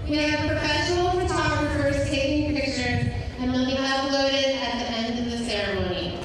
We have professional photographers taking pictures, and they'll be uploaded at the end of the ceremony.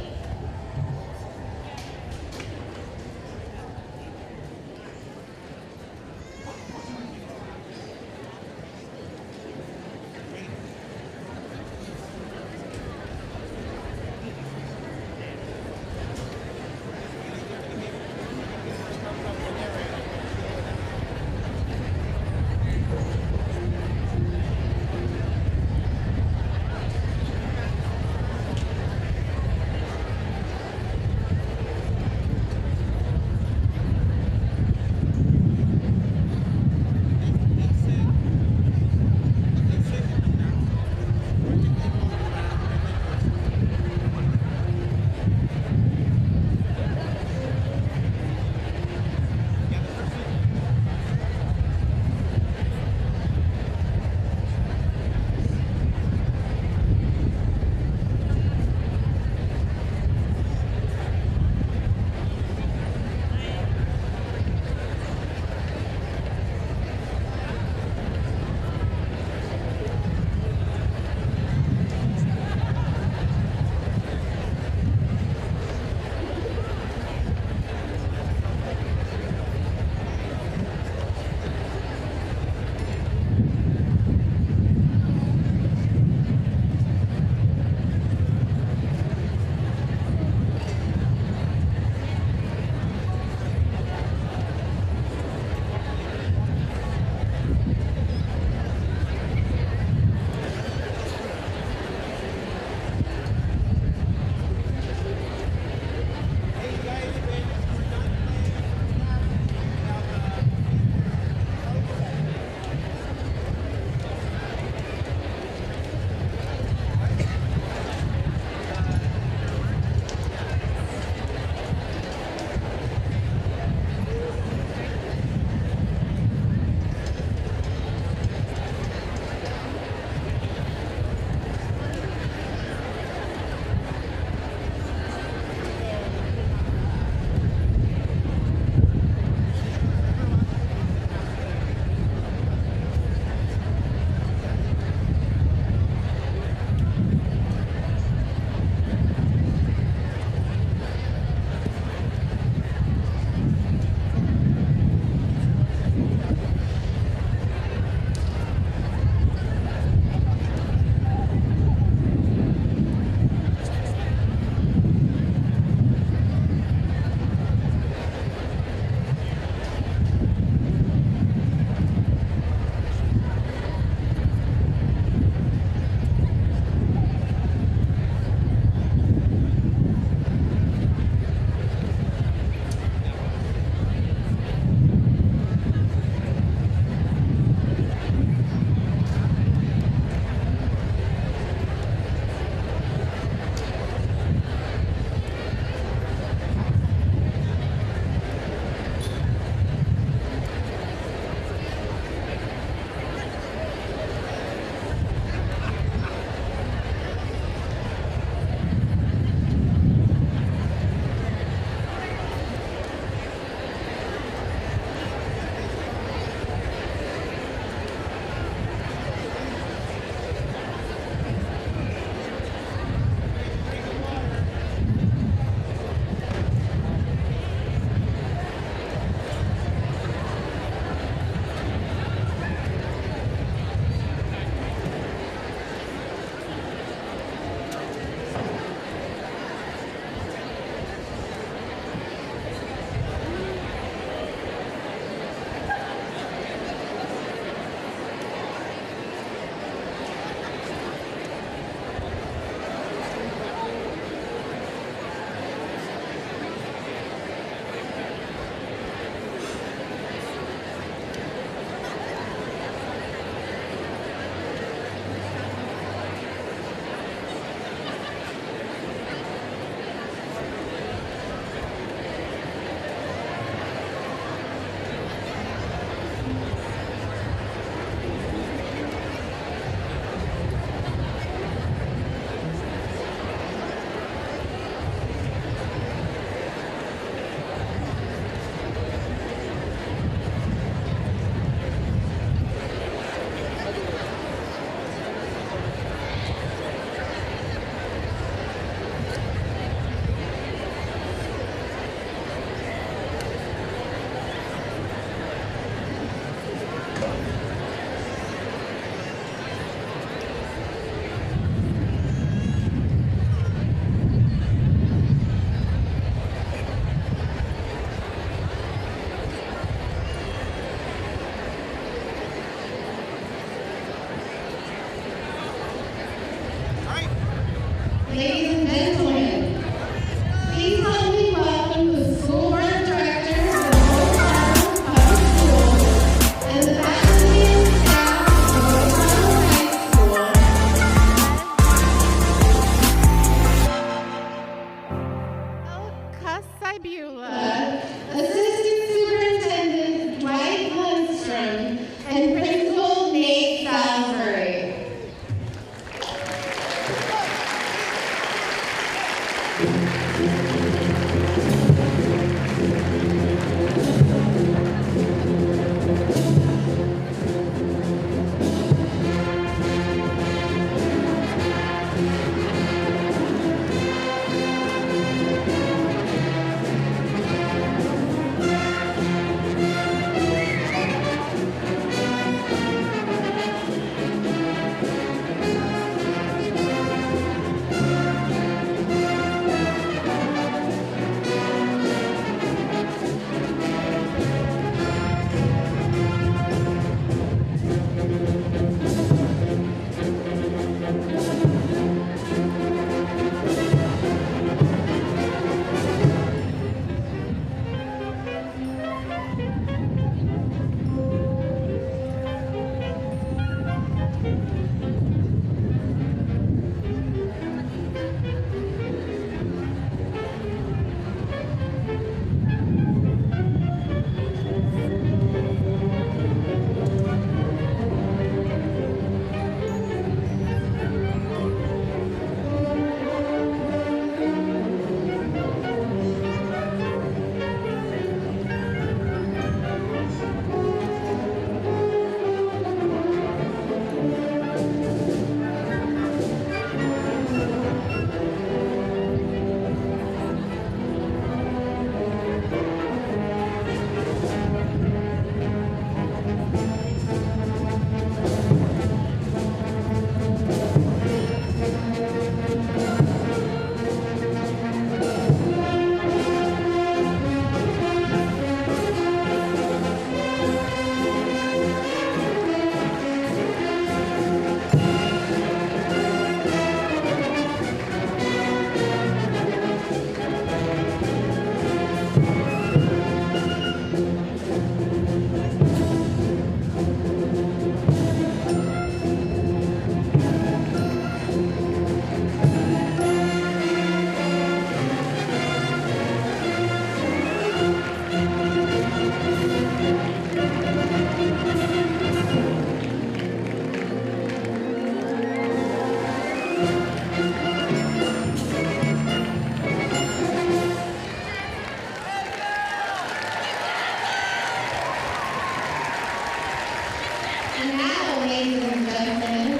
And now, ladies and gentlemen,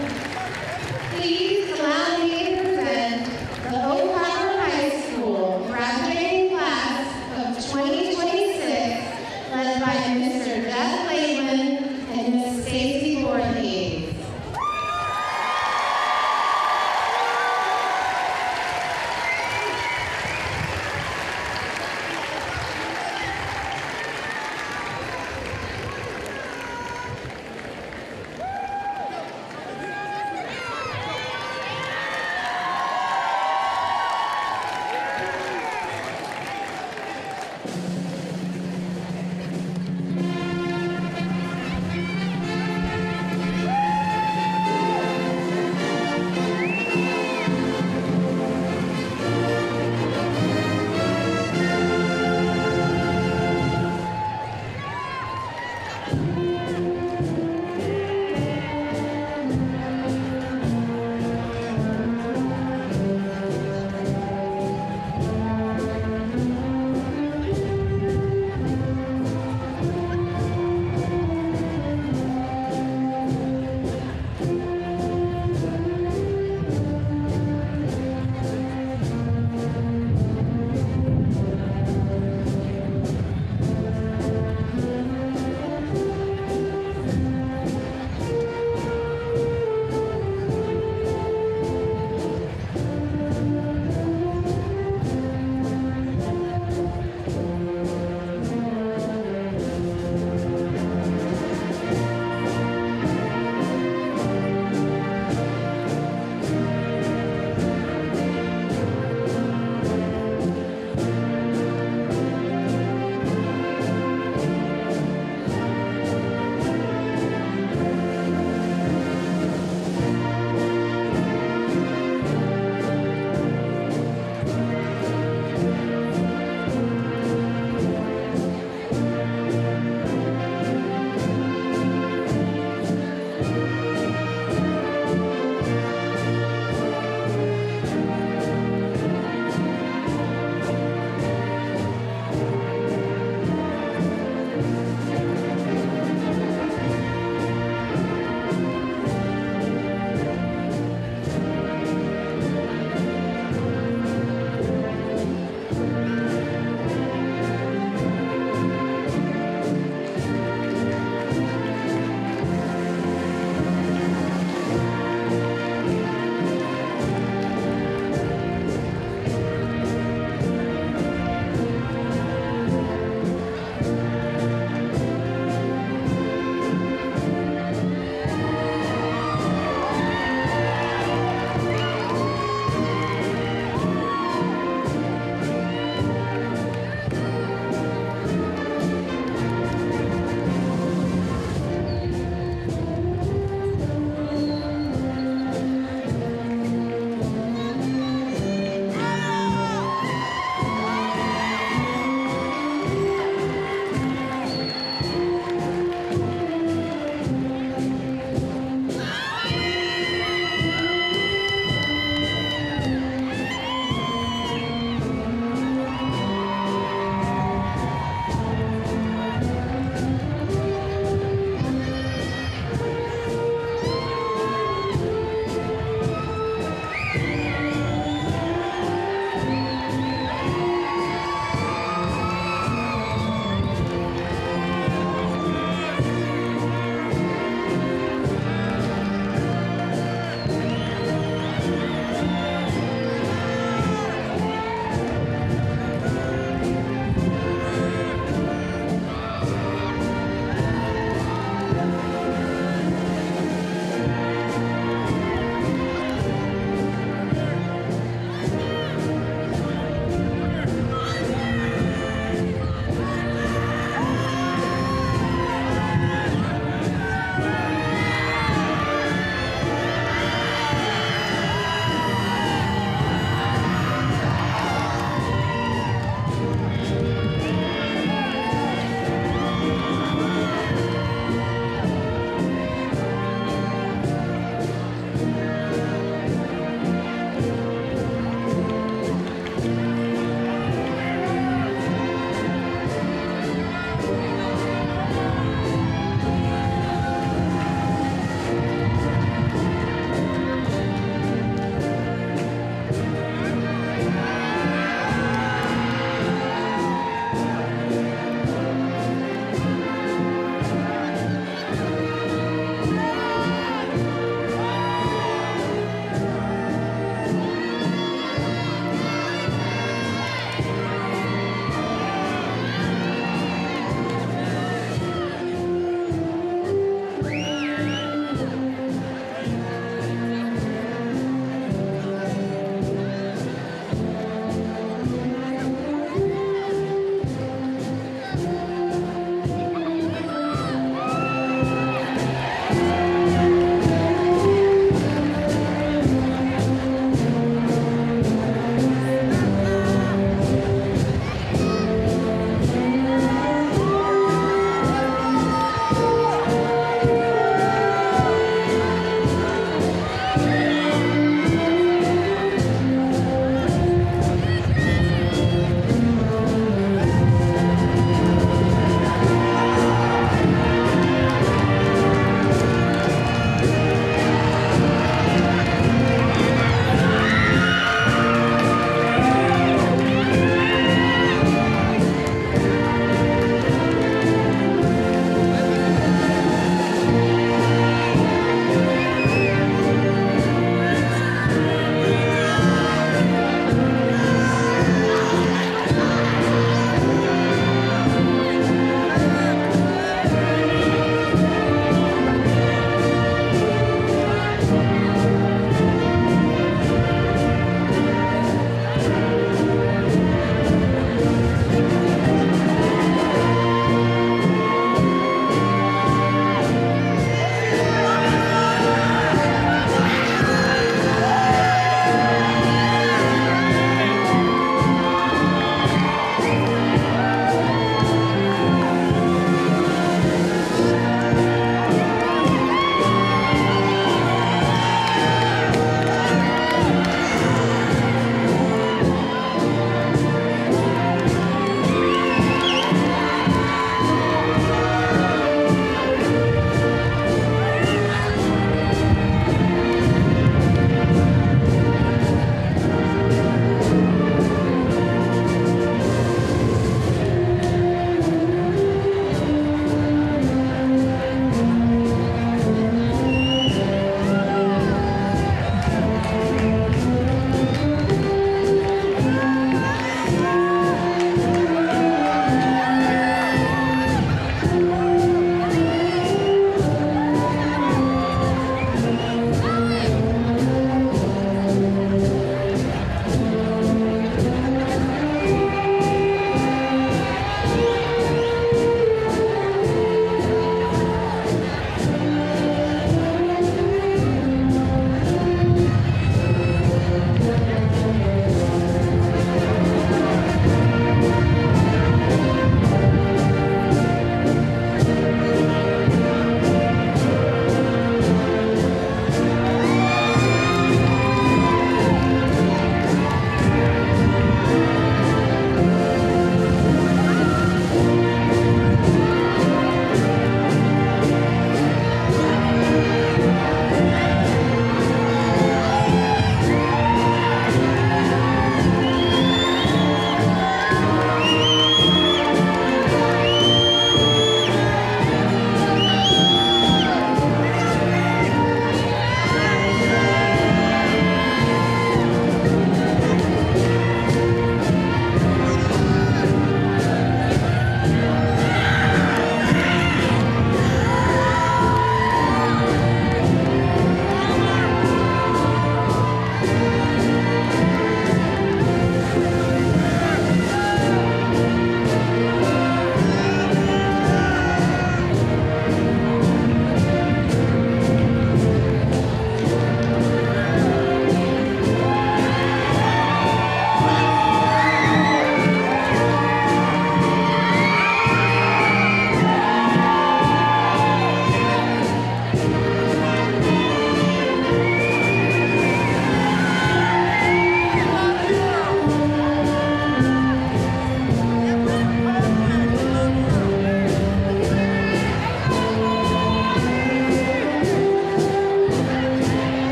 please allow me to present the Oak Harbor High School graduating class of 2026, led by Mr. Jeff Lakeman and Ms. Stacy Voorhees.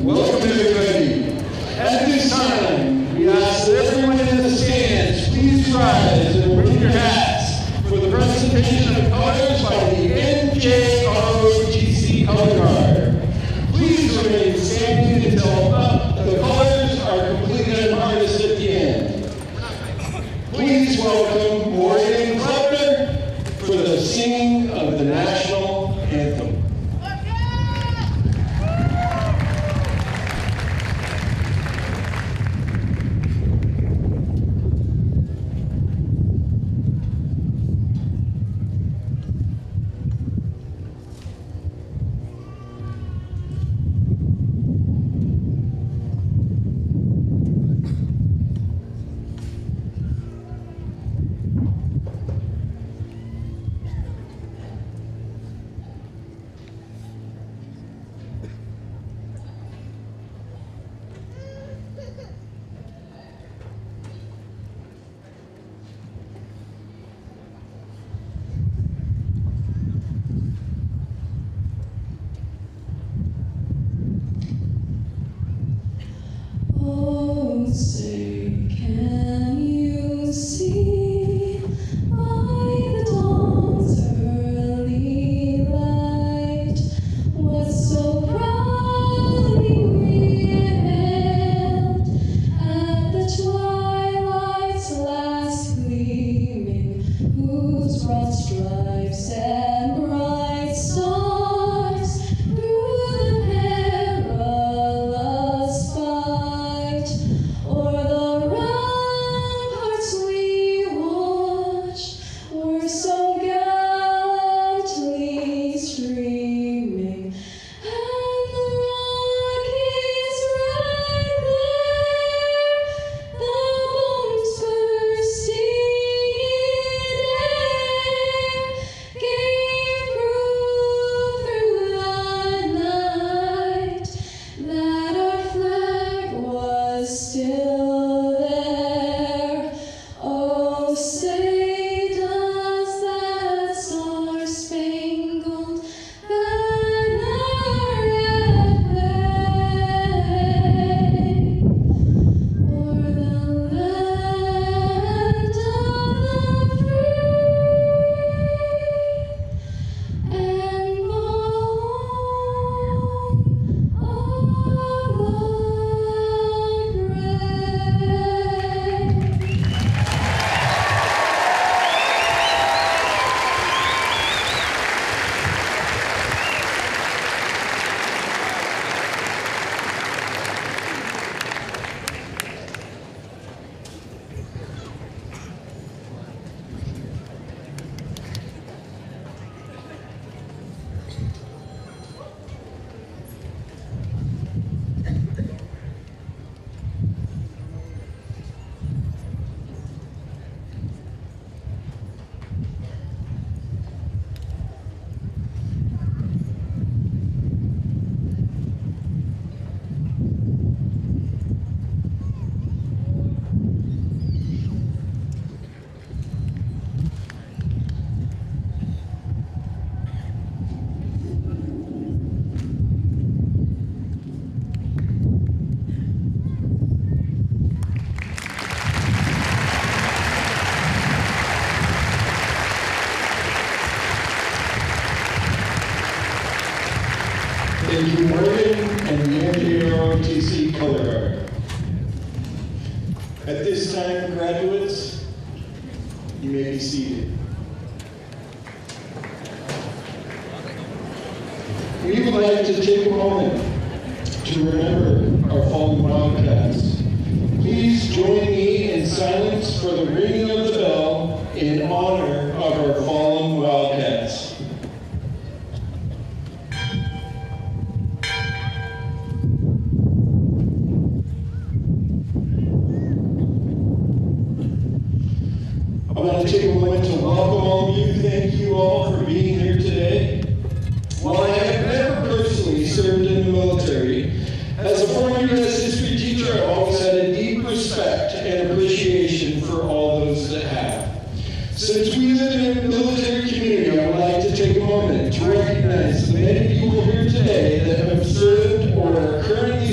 Welcome, everybody. At this time, we ask that everyone in the stands please rise and bring your hats for the presentation of colors by the NJROTC Color Guard. Please remain standing until the colors are completed and harnessed at the end. Please welcome Morgan Kleppner for the singing of the national anthem. Oh, say, can you see by the dawn's early light what so proudly we hailed at the twilight's last gleaming, whose broad stripes and bright stars through the perilous fight o'er the ramparts we watched were so gallantly streaming, and the Rockies right there, the bombs bursting in air, gave proof through the night that our flag was still there. Oh, say does that star-spangled banner yet wave o'er the land of the free and home of the brave? Thank you, Morgan and the NJROTC Color Guard. At this time, graduates, you may be seated. We would like to take a moment to remember our fallen Wildcats. Please join me in silence for the ringing of the bell in honor of our fallen Wildcats. I want to take a moment to welcome all of you. Thank you all for being here today. While I have never personally served in the military, as a former U.S. history teacher, I've always had a deep respect and appreciation for all those that have. Since we live in a military community, I would like to take a moment to recognize the many people here today that have served or are currently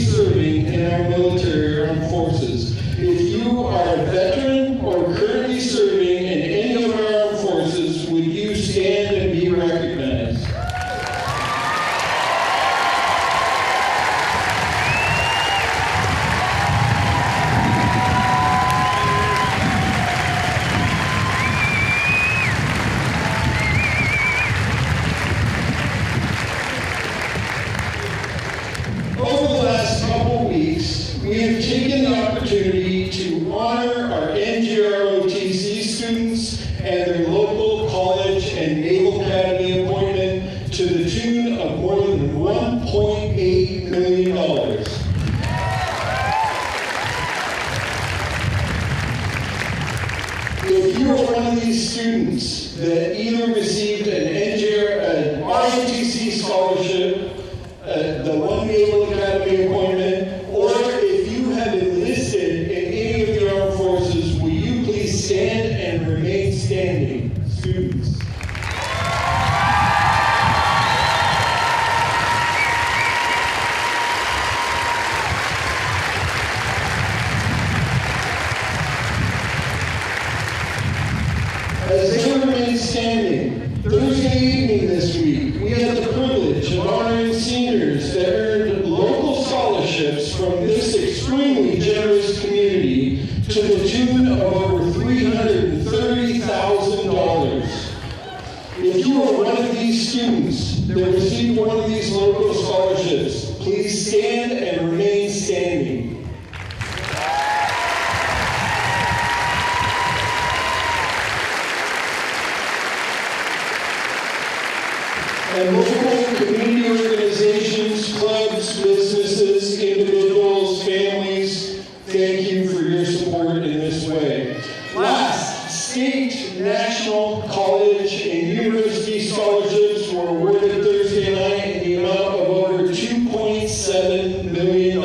that either received an ROTC scholarship, the One Naval Academy appointment, or if you have enlisted in any of the armed forces, will you please stand and remain standing, students? As they remain standing, Thursday evening this week, we had the privilege of honoring seniors that earned local scholarships from this extremely generous community to the tune of over $330,000. If you are one of these students that received one of these local scholarships, please stand and remain standing. And local community organizations, clubs, businesses, individuals, families, thank you for your support in this way. Last, state, national, college, and university scholarships were awarded Thursday night in the amount of over $2.7 million.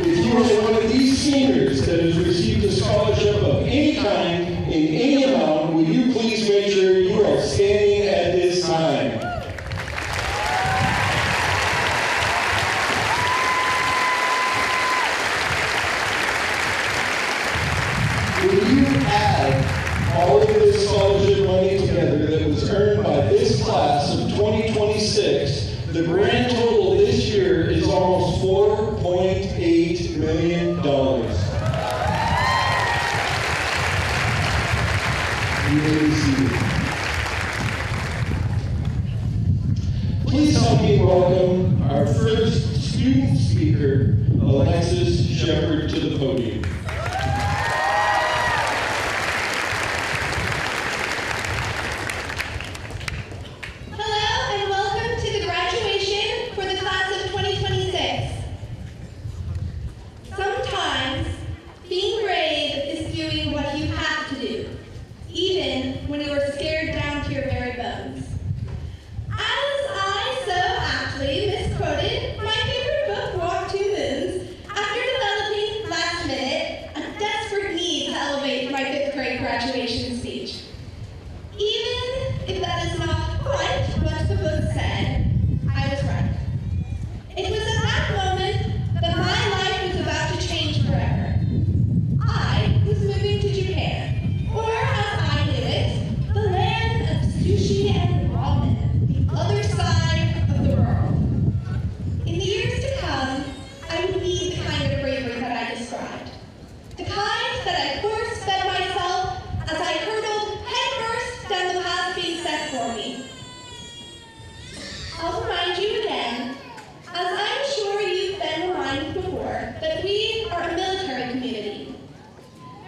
If you are one of these seniors that has received a scholarship of any kind, in any amount, will you please make sure you are standing at this time? Will you add all of this scholarship money together that was earned by this class of 2026, the grand total this year is almost $4.8 million. You may be seated. Please help me welcome our first student speaker, Alexis Shepard, to the podium. When you are scared down to your very bones. As I so aptly misquoted my favorite book, Walk Two Moons, after developing last minute a desperate need to elevate my 5th grade graduation speech. Even if that is not quite what the book said, I was right. It was at that moment that my life was about to change forever. I was moving to Japan, or as I knew it, the land of sushi and ramen, the other side of the world. In the years to come, I would need the kind of bravery that I described. The kind that I force-fed myself as I hurtled headfirst down the path being set for me. I'll remind you again, as I'm sure you've been reminded before, that we are a military community.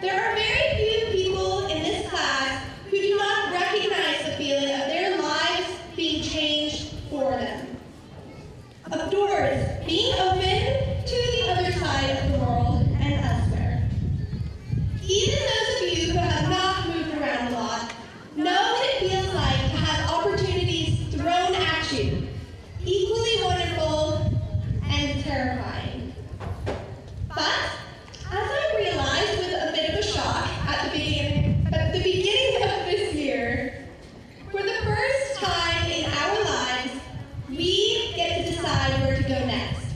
There are very few people in this class who do not recognize the feeling of their lives being changed for them. Of doors being opened to the other side of the world and elsewhere. Even those of you who have not moved around a lot know what it feels like to have opportunities thrown at you, equally wonderful and terrifying. But as I realized with a bit of a shock at the beginning of this year, for the first time in our lives, we get to decide where to go next.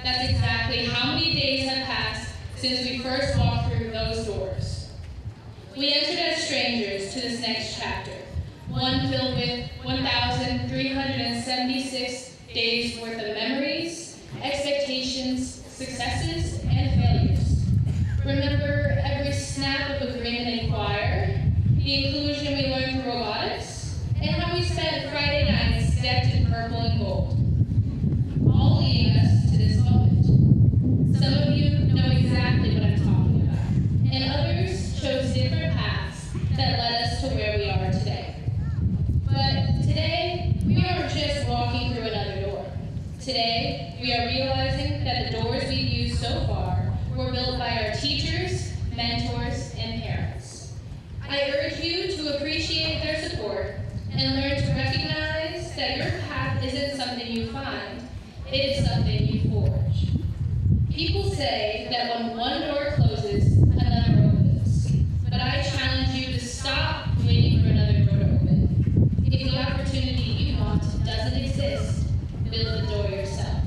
That's exactly how many days have passed since we first walked through those doors. We entered as strangers to this next chapter, one filled with 1,376 days worth of memories, expectations, successes, and failures. Remember every snap of a grin in choir, the inclusion we learned through robotics, and how we spent Friday nights decked in purple and gold. All leading us to this moment. Some of you know exactly what I'm talking about, and others chose different paths that led us to where we are today. But today, we aren't just walking through another door. Today, we are realizing that the doors we've used so far were built by our teachers, mentors, and parents. I urge you to appreciate their support and learn to recognize that your path isn't something you find, it is something you forge. People say that when one door closes, another opens. But I challenge you to stop waiting for another door to open. If the opportunity you want doesn't exist, build the door yourself.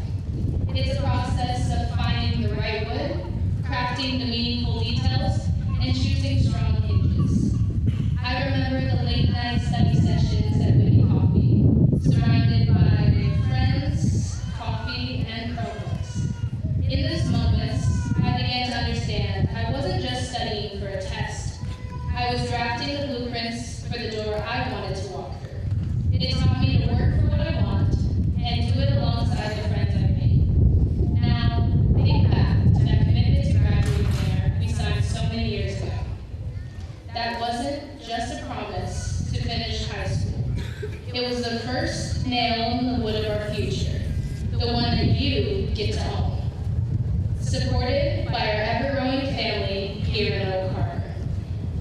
It's a process of finding the right wood, crafting the meaningful details, and choosing strong hinges. I remember the late night study sessions at Whitney Coffee, surrounded by friends, coffee, and Chromebooks. In those moments, I began to understand I wasn't just studying for a test. I was drafting the blueprints for the door I wanted to walk through. It taught me to work for what I want and do it alongside the friends I've made. Now, think back to that commitment to graduate there we signed so many years ago. That wasn't just a promise to finish high school. It was the first nail in the wood of our future, the one that you get to own. Supported by our ever-growing family here in Oak Harbor,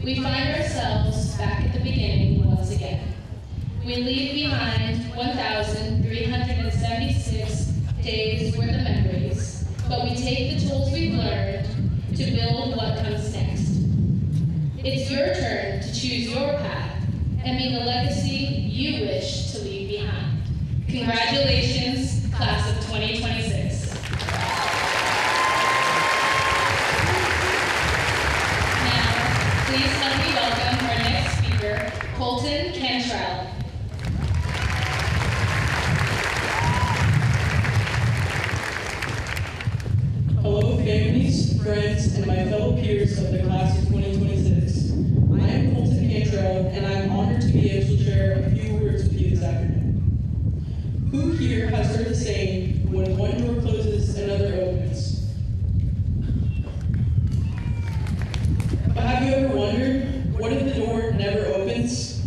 we find ourselves back at the beginning once again. We leave behind 1,376 days worth of memories, but we take the tools we've learned to build what comes next. It's your turn to choose your path and be the legacy you wish to leave behind. Congratulations, class of 2026. Now, please help me welcome our next speaker, Colton Cantrell. Hello, families, friends, and my fellow peers of the class of 2026. I am Colton Cantrell, and I'm honored to be able to share a few words with you this afternoon. Who here has heard the saying, when one door closes, another opens? But have you ever wondered, what if the door never opens?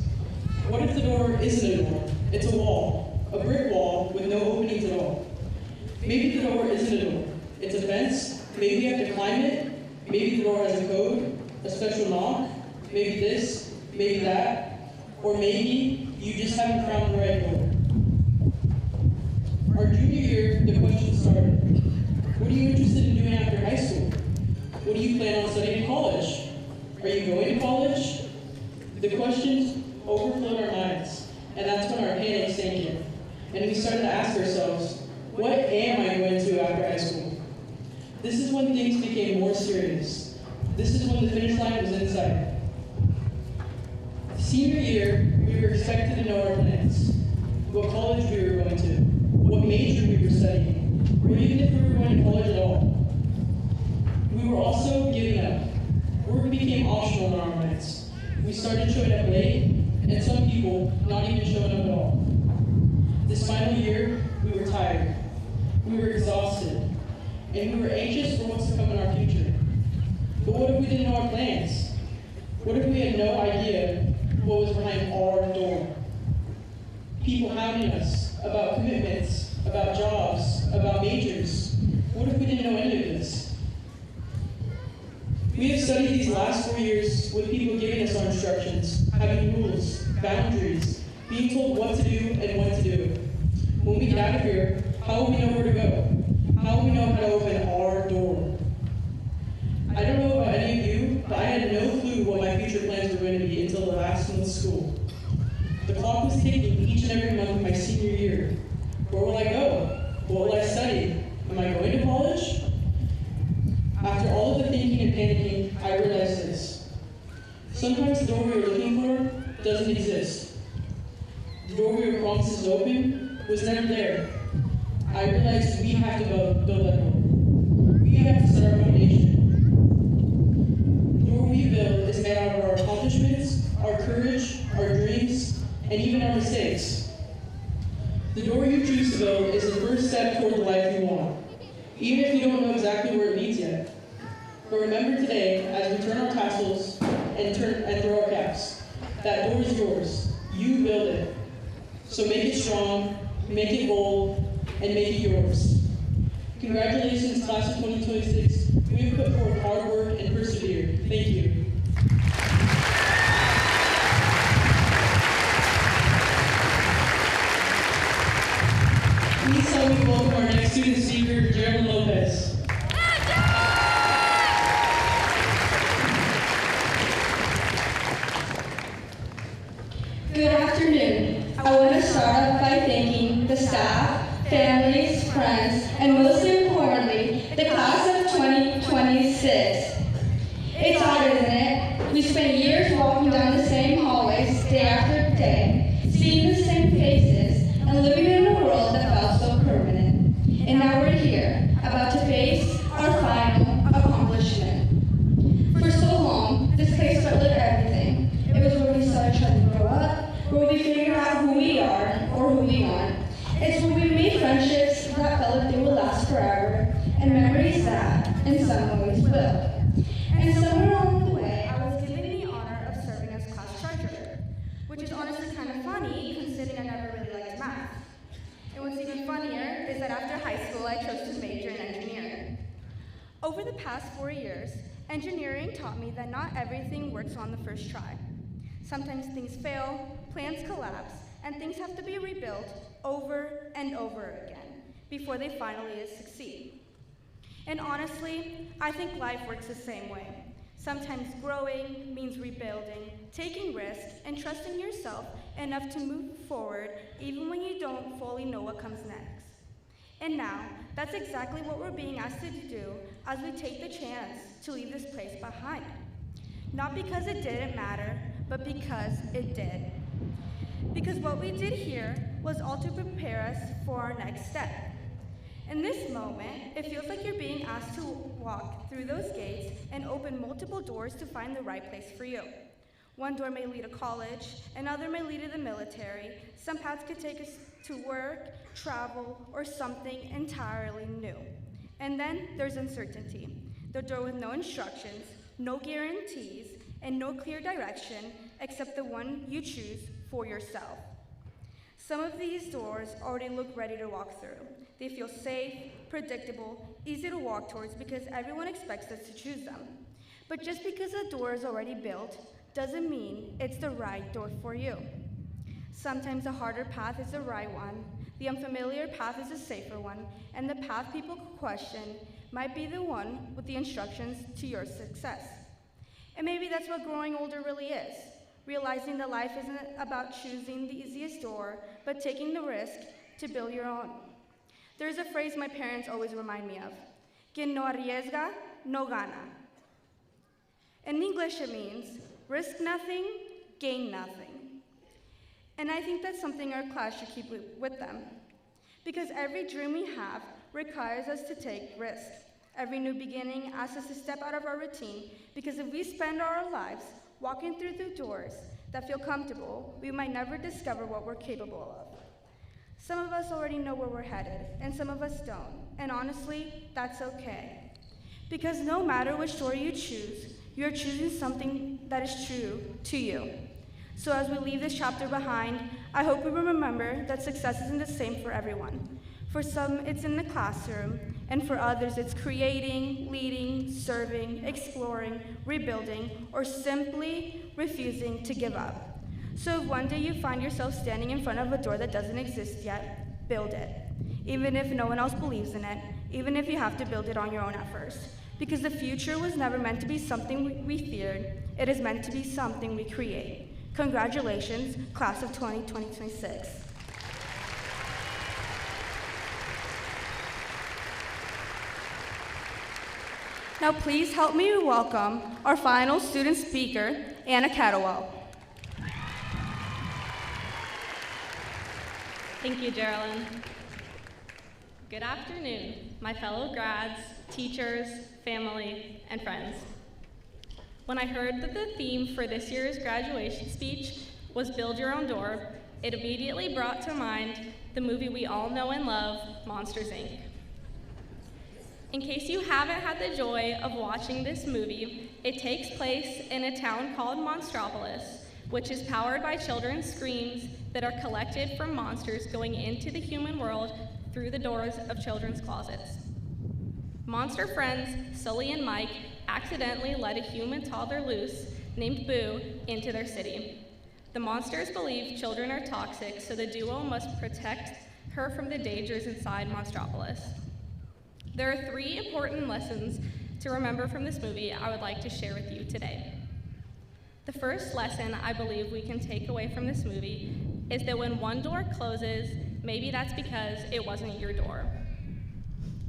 What if the door isn't a door? It's a wall, a brick wall with no openings at all. Maybe the door isn't a door. It's a fence, maybe you have to climb it, maybe the door has a code, a special knock, maybe this, maybe that, or maybe you just haven't found the right door. Our junior year, the question started. What are you interested in doing after high school? What do you plan on studying in college? Are you going to college? The questions overflowed our minds, and that's when our panic sank in. And we started to ask ourselves, what am I going to do after high school? This is when things became more serious. This is when the finish line was in sight. Senior year, we were expected to know our plans, what college we were going to, what major we were studying, or even if we were going to college at all. We were also giving up. Work became optional in our minds. We started showing up late, and some people not even showing up at all. This final year, we were tired. We were exhausted. And we were anxious for what's to come in our future. But what if we didn't know our plans? What if we had no idea what was behind our door? People hounding us about commitments, about jobs, about majors. What if we didn't know any of this? We have studied these last 4 years with people giving us our instructions, having rules, boundaries, being told what to do and when to do it. When we get out of here, how will we know where to go? How will we know how to open our door? I don't know about any of you, but I had no clue what my future plans were going to be until the last month of school. The clock was ticking each and every month of my senior year. Where will I go? What will I study? Am I going to college? Sometimes the door we were looking for doesn't exist. The door we were promised is open was never there. I realized we have to build that door. We have to set our foundation. The door we build is made out of our accomplishments, our courage, our dreams, and even our mistakes. The door you choose to build is the first step toward the life you want, even if you don't know exactly where it leads yet. But remember today, as we turn our tassels and throw our caps, that door is yours. You build it. So make it strong, make it bold, and make it yours. Congratulations, class of 2026. We have put forth hard work and persevered. Thank you. Please help me welcome our next student speaker, Gerald Lopez. Good afternoon. I want to start off by thanking the staff, families, friends, and most importantly, the class of 2026. It's odd, isn't it? We spent years walking down the same hallways day after day, seeing the same faces, and living in a world that felt so permanent. And now we're here, about to face our final accomplishment. For so long, this place felt like everything. It was where we saw each other grow up, where we figured out who we are or who we aren't. It's where we made friendships that felt like they would last forever, and memories that, in some ways, will. And somewhere along the way, I was given the honor of serving as class treasurer, which is honestly kind of funny considering I never really liked math. And what's even funnier is that after high school, I chose to major in engineering. Over the past 4 years, engineering taught me that not everything works on the first try. Sometimes things fail, plans collapse, and things have to be rebuilt over and over again before they finally succeed. And honestly, I think life works the same way. Sometimes growing means rebuilding, taking risks, and trusting yourself enough to move forward even when you don't fully know what comes next. And now, that's exactly what we're being asked to do as we take the chance to leave this place behind. Not because it didn't matter, but because it did. Because what we did here was all to prepare us for our next step. In this moment, it feels like you're being asked to walk through those gates and open multiple doors to find the right place for you. One door may lead to college, another may lead to the military. Some paths could take us to work, travel, or something entirely new. And then there's uncertainty, the door with no instructions, no guarantees, and no clear direction except the one you choose for yourself. Some of these doors already look ready to walk through. They feel safe, predictable, easy to walk towards because everyone expects us to choose them. But just because a door is already built doesn't mean it's the right door for you. Sometimes the harder path is the right one, the unfamiliar path is the safer one, and the path people question might be the one with the instructions to your success. And maybe that's what growing older really is. Realizing that life isn't about choosing the easiest door, but taking the risk to build your own. There's a phrase my parents always remind me of. Quien no arriesga, no gana. In English it means, risk nothing, gain nothing. And I think that's something our class should keep with them. Because every dream we have requires us to take risks. Every new beginning asks us to step out of our routine, because if we spend our lives walking through the doors that feel comfortable, we might never discover what we're capable of. Some of us already know where we're headed, and some of us don't. And honestly, that's okay. Because no matter which door you choose, you're choosing something that is true to you. So as we leave this chapter behind, I hope we will remember that success isn't the same for everyone. For some, it's in the classroom, and for others, it's creating, leading, serving, exploring, rebuilding, or simply refusing to give up. So if one day you find yourself standing in front of a door that doesn't exist yet, build it. Even if no one else believes in it, even if you have to build it on your own at first. Because the future was never meant to be something we feared, it is meant to be something we create. Congratulations, class of 2026. Now please help me welcome our final student speaker, Anna Catawell. Thank you, Geraldine. Good afternoon, my fellow grads, teachers, family, and friends. When I heard that the theme for this year's graduation speech was Build Your Own Door, it immediately brought to mind the movie we all know and love, Monsters, Inc. In case you haven't had the joy of watching this movie, it takes place in a town called Monstropolis, which is powered by children's screams that are collected from monsters going into the human world through the doors of children's closets. Monster friends Sully and Mike accidentally let a human toddler loose named Boo into their city. The monsters believe children are toxic, so the duo must protect her from the dangers inside Monstropolis. There are 3 important lessons to remember from this movie I would like to share with you today. The first lesson I believe we can take away from this movie is that when one door closes, maybe that's because it wasn't your door.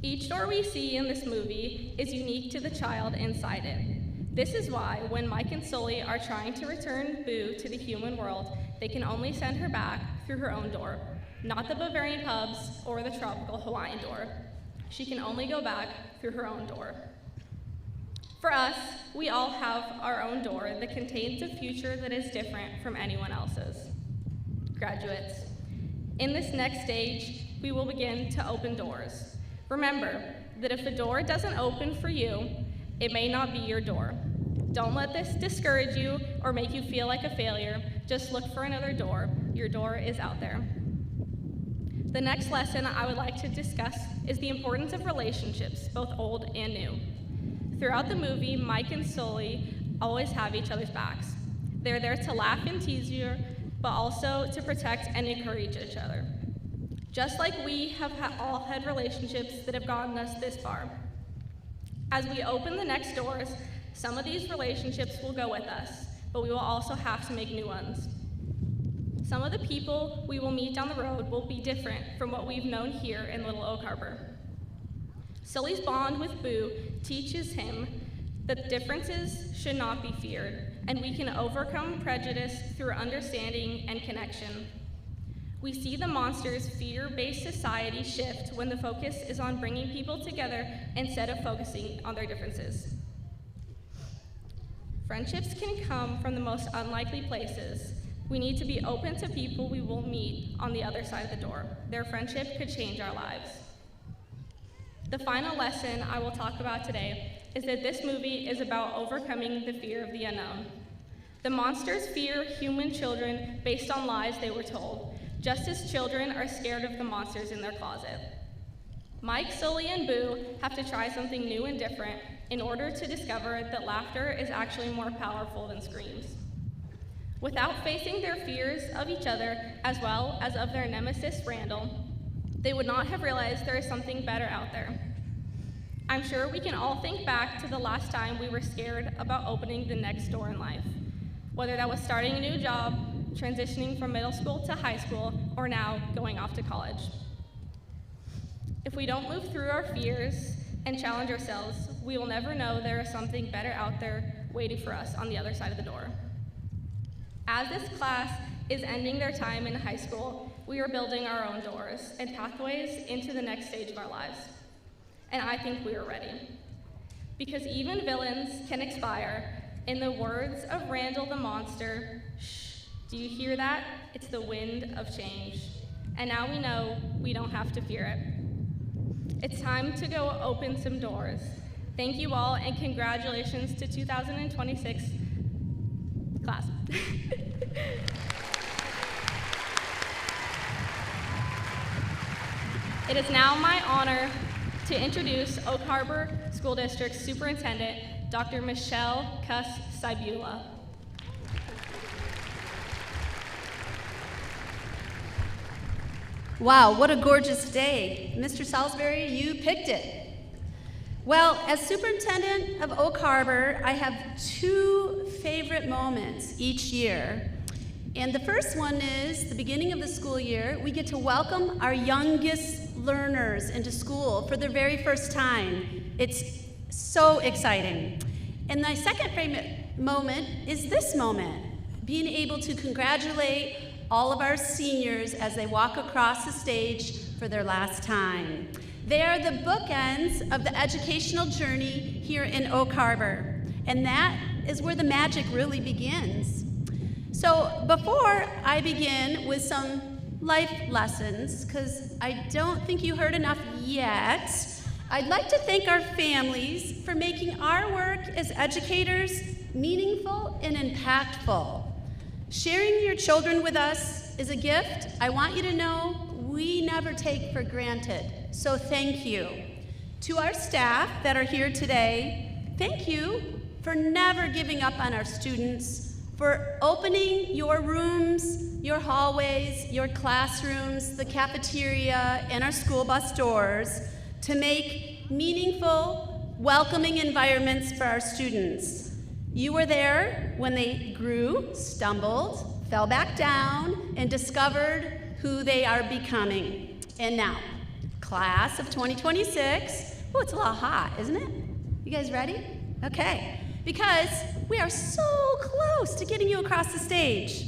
Each door we see in this movie is unique to the child inside it. This is why when Mike and Sully are trying to return Boo to the human world, they can only send her back through her own door, not the Bavarian pubs or the tropical Hawaiian door. She can only go back through her own door. For us, we all have our own door that contains a future that is different from anyone else's. Graduates, in this next stage, we will begin to open doors. Remember that if a door doesn't open for you, it may not be your door. Don't let this discourage you or make you feel like a failure. Just look for another door. Your door is out there. The next lesson I would like to discuss is the importance of relationships, both old and new. Throughout the movie, Mike and Sully always have each other's backs. They're there to laugh and tease you, but also to protect and encourage each other. Just like we have all had relationships that have gotten us this far. As we open the next doors, some of these relationships will go with us, but we will also have to make new ones. Some of the people we will meet down the road will be different from what we've known here in Little Oak Harbor. Sully's bond with Boo teaches him that differences should not be feared, and we can overcome prejudice through understanding and connection. We see the monsters' fear-based society shift when the focus is on bringing people together instead of focusing on their differences. Friendships can come from the most unlikely places. We need to be open to people we will meet on the other side of the door. Their friendship could change our lives. The final lesson I will talk about today is that this movie is about overcoming the fear of the unknown. The monsters fear human children based on lies they were told, just as children are scared of the monsters in their closet. Mike, Sully, and Boo have to try something new and different in order to discover that laughter is actually more powerful than screams. Without facing their fears of each other as well as of their nemesis, Randall, they would not have realized there is something better out there. I'm sure we can all think back to the last time we were scared about opening the next door in life, whether that was starting a new job, transitioning from middle school to high school, or now going off to college. If we don't move through our fears and challenge ourselves, we will never know there is something better out there waiting for us on the other side of the door. As this class is ending their time in high school, we are building our own doors and pathways into the next stage of our lives. And I think we are ready. Because even villains can expire. In the words of Randall the monster, shh, do you hear that? It's the wind of change. And now we know we don't have to fear it. It's time to go open some doors. Thank you all, and congratulations to 2026 class. It is now my honor to introduce Oak Harbor School District Superintendent, Dr. Michelle Cuss-Cybula. Wow, what a gorgeous day. Mr. Salisbury, you picked it. Well, as superintendent of Oak Harbor, I have two favorite moments each year. And the first one is the beginning of the school year. We get to welcome our youngest learners into school for their very first time. It's so exciting. And my second favorite moment is this moment, being able to congratulate all of our seniors as they walk across the stage for their last time. They are the bookends of the educational journey here in Oak Harbor, and that is where the magic really begins. So before I begin with some life lessons, because I don't think you heard enough yet, I'd like to thank our families for making our work as educators meaningful and impactful. Sharing your children with us is a gift I want you to know we never take for granted, so thank you. To our staff that are here today, thank you for never giving up on our students, for opening your rooms, your hallways, your classrooms, the cafeteria, and our school bus doors to make meaningful, welcoming environments for our students. You were there when they grew, stumbled, fell back down, and discovered who they are becoming. And now, class of 2026, oh, it's a lot hot, isn't it? You guys ready? Okay, because we are so close to getting you across the stage.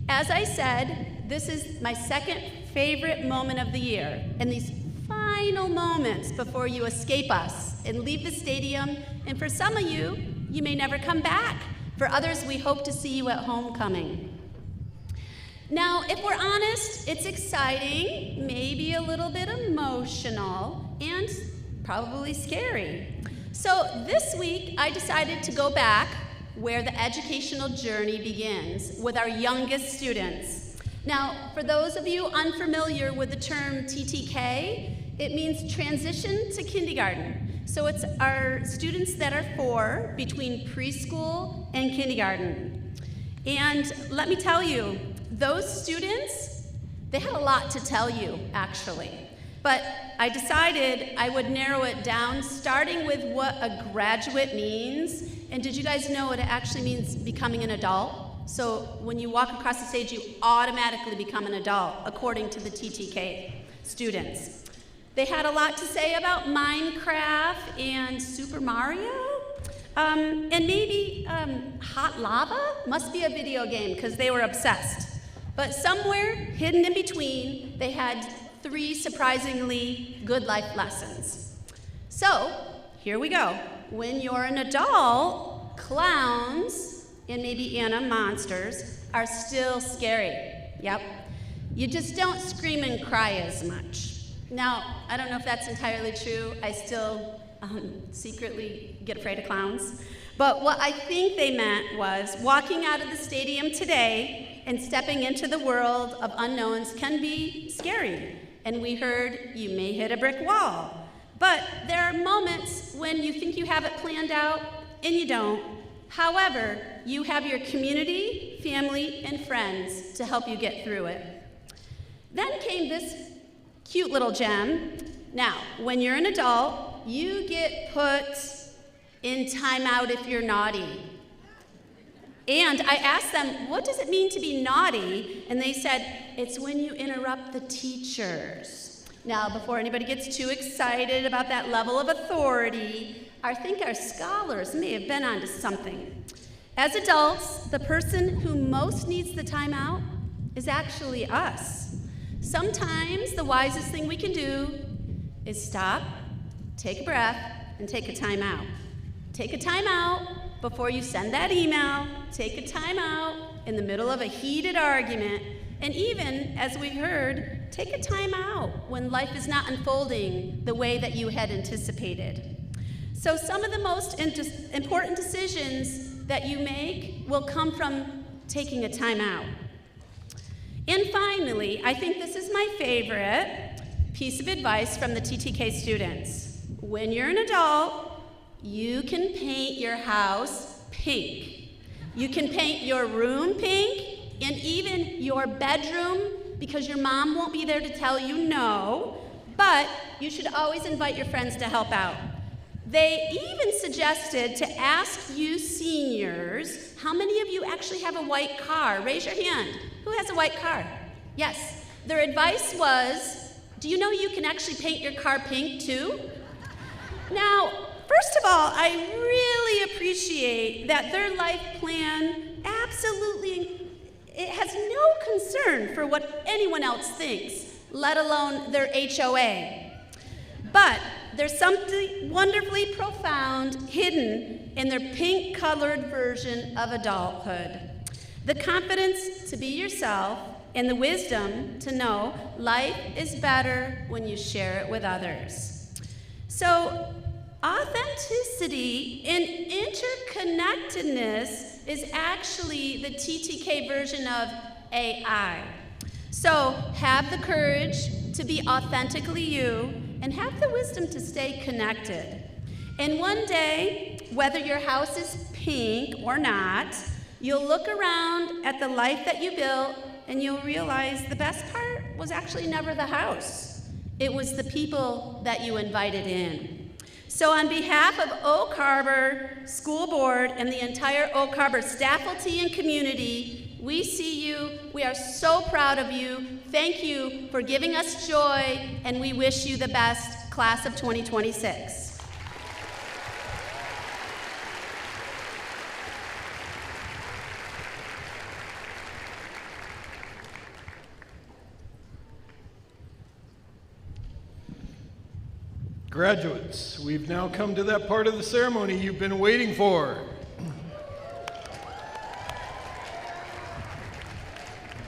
As I said, this is my second favorite moment of the year, and these final moments before you escape us and leave the stadium, and for some of you, you may never come back. For others, we hope to see you at homecoming. Now, if we're honest, it's exciting, maybe a little bit emotional, and probably scary. So this week, I decided to go back where the educational journey begins, with our youngest students. Now, for those of you unfamiliar with the term TTK, it means transition to kindergarten. So it's our students that are 4 between preschool and kindergarten. And let me tell you, those students, they had a lot to tell you, actually. But I decided I would narrow it down, starting with what a graduate means. And did you guys know it actually means becoming an adult? So when you walk across the stage, you automatically become an adult, according to the TTK students. They had a lot to say about Minecraft and Super Mario. And maybe Hot Lava must be a video game, because they were obsessed. But somewhere hidden in between, they had 3 surprisingly good life lessons. So here we go. When you're an adult, clowns and maybe Anna monsters are still scary. Yep. You just don't scream and cry as much. Now, I don't know if that's entirely true. I still secretly get afraid of clowns. But what I think they meant was walking out of the stadium today and stepping into the world of unknowns can be scary. And we heard you may hit a brick wall. But there are moments when you think you have it planned out and you don't. However, you have your community, family, and friends to help you get through it. Then came this cute little gem. Now, when you're an adult, you get put in timeout if you're naughty. And I asked them, what does it mean to be naughty? And they said, it's when you interrupt the teachers. Now, before anybody gets too excited about that level of authority, I think our scholars may have been onto something. As adults, the person who most needs the timeout is actually us. Sometimes the wisest thing we can do is stop, take a breath, and take a timeout. Take a timeout before you send that email. Take a timeout in the middle of a heated argument. And even, as we heard, take a timeout when life is not unfolding the way that you had anticipated. So some of the most important decisions that you make will come from taking a timeout. And finally, I think this is my favorite piece of advice from the TTK students. When you're an adult, you can paint your house pink. You can paint your room pink, and even your bedroom, because your mom won't be there to tell you no, but you should always invite your friends to help out. They even suggested to ask you seniors, how many of you actually have a white car? Raise your hand. Who has a white car? Yes. Their advice was, do you know you can actually paint your car pink too? Now, for First of all, I really appreciate that their life plan absolutely, it has no concern for what anyone else thinks, let alone their HOA. But there's something wonderfully profound hidden in their pink-colored version of adulthood. The confidence to be yourself and the wisdom to know life is better when you share it with others. So, authenticity and interconnectedness is actually the TTK version of AI. So, have the courage to be authentically you and have the wisdom to stay connected. And one day, whether your house is pink or not, you'll look around at the life that you built and you'll realize the best part was actually never the house. It was the people that you invited in. So on behalf of Oak Harbor School Board and the entire Oak Harbor faculty and community, we see you. We are so proud of you. Thank you for giving us joy, and we wish you the best, class of 2026. Graduates, we've now come to that part of the ceremony you've been waiting for.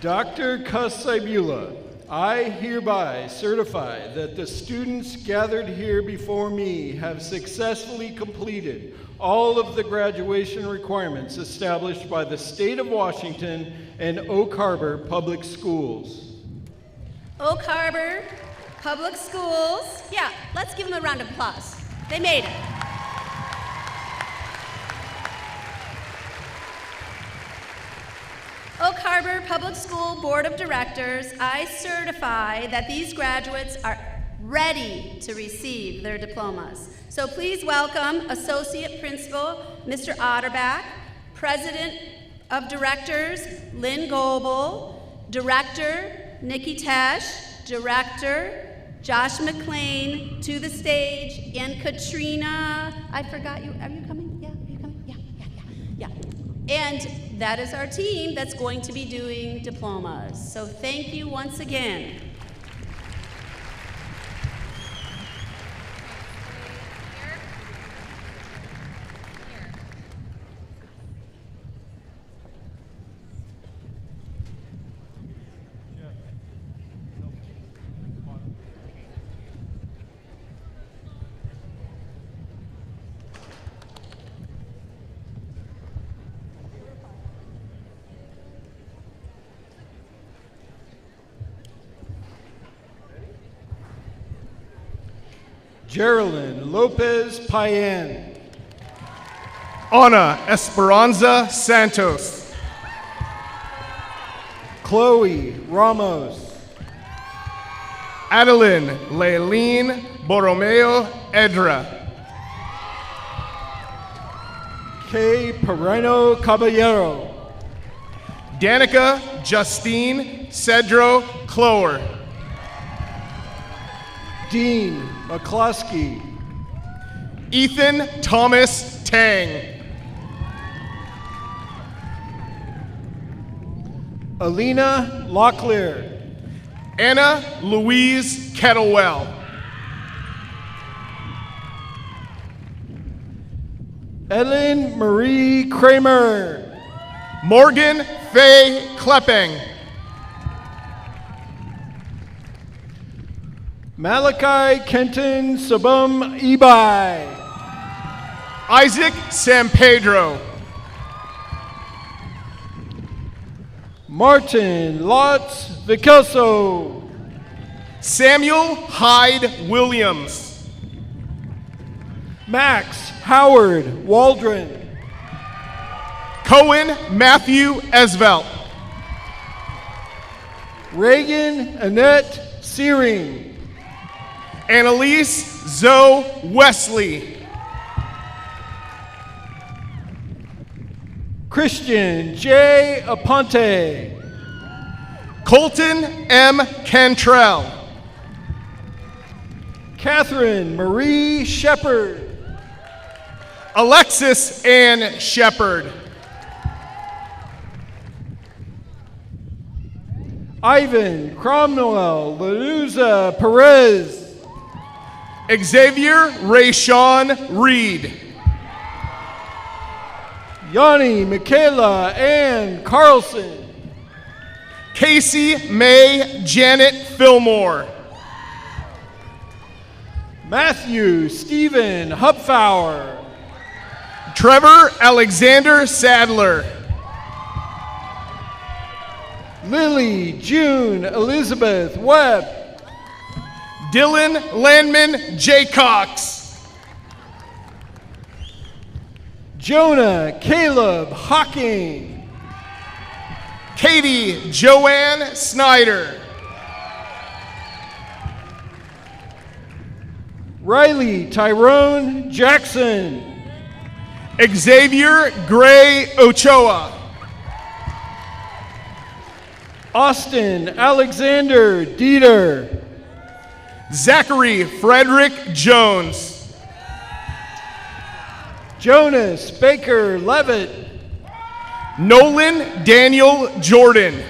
Dr. Kasaibula, I hereby certify that the students gathered here before me have successfully completed all of the graduation requirements established by the State of Washington and Oak Harbor Public Schools. Oak Harbor Public Schools. Yeah, let's give them a round of applause. They made it. Oak Harbor Public School Board of Directors, I certify that these graduates are ready to receive their diplomas. So please welcome Associate Principal Mr. Otterbach, President of Directors Lynn Goebel, Director Nikki Tesh, Director Josh McLean to the stage, and Katrina, I forgot you, are you coming? Yeah, are you coming? Yeah. And that is our team that's going to be doing diplomas. So thank you once again. Geraldine Lopez Payan. Ana Esperanza Santos. Chloe Ramos. Adeline Leilene Borromeo Edra. Kay Pereno Caballero. Danica Justine Cedro Clower. Dean McCloskey. Ethan Thomas Tang. Alina Locklear. Anna Louise Kettlewell. Ellen Marie Kramer. Morgan Faye Klepping. Malachi Kenton Sabum Ebai. Isaac San Pedro. Martin Lotz Vicoso. Samuel Hyde Williams. Max Howard Waldron. Cohen Matthew Esvelt. Reagan Annette Searing. Annalise Zoe Wesley. Christian J. Aponte. Colton M. Cantrell. Catherine Marie Shepard. Alexis Ann Shepard. Ivan Cromwell Lanuza Perez. Xavier Rayshawn Reed. Yanni Michaela Ann Carlson. Casey May Janet Fillmore. Matthew Stephen Hupfauer. Trevor Alexander Sadler. Lily June Elizabeth Webb. Dylan Landman Jaycox. Jonah Caleb Hocking. Katie Joanne Snyder. Riley Tyrone Jackson. Xavier Gray Ochoa. Austin Alexander Dieter. Zachary Frederick Jones. Jonas Baker Levitt. Nolan Daniel Jordan.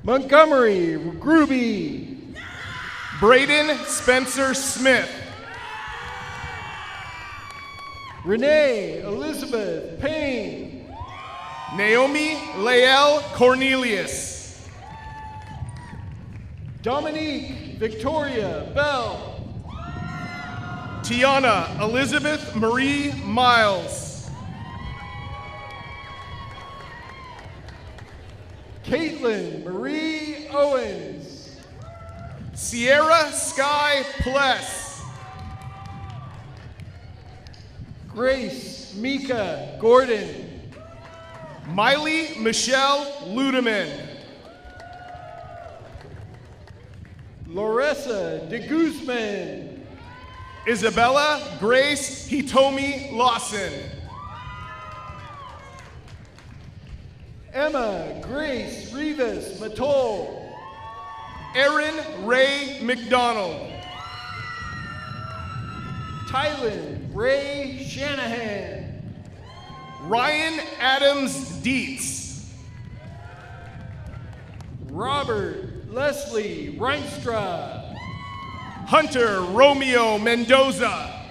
Montgomery Gruby. Braden Spencer Smith. Renee Elizabeth Payne. Naomi Lael Cornelius. Dominique Victoria Bell. Tiana Elizabeth Marie Miles. Caitlin Marie Owens. Sierra Sky Pless. Grace Mika Gordon. Miley Michelle Ludeman. Larissa de Guzman. Isabella Grace Hitomi Lawson. Emma Grace Rivas Matol. Aaron Ray McDonald. Tylen Ray Shanahan. Ryan Adams Dietz. Robert Leslie Reinstra. Hunter Romeo Mendoza.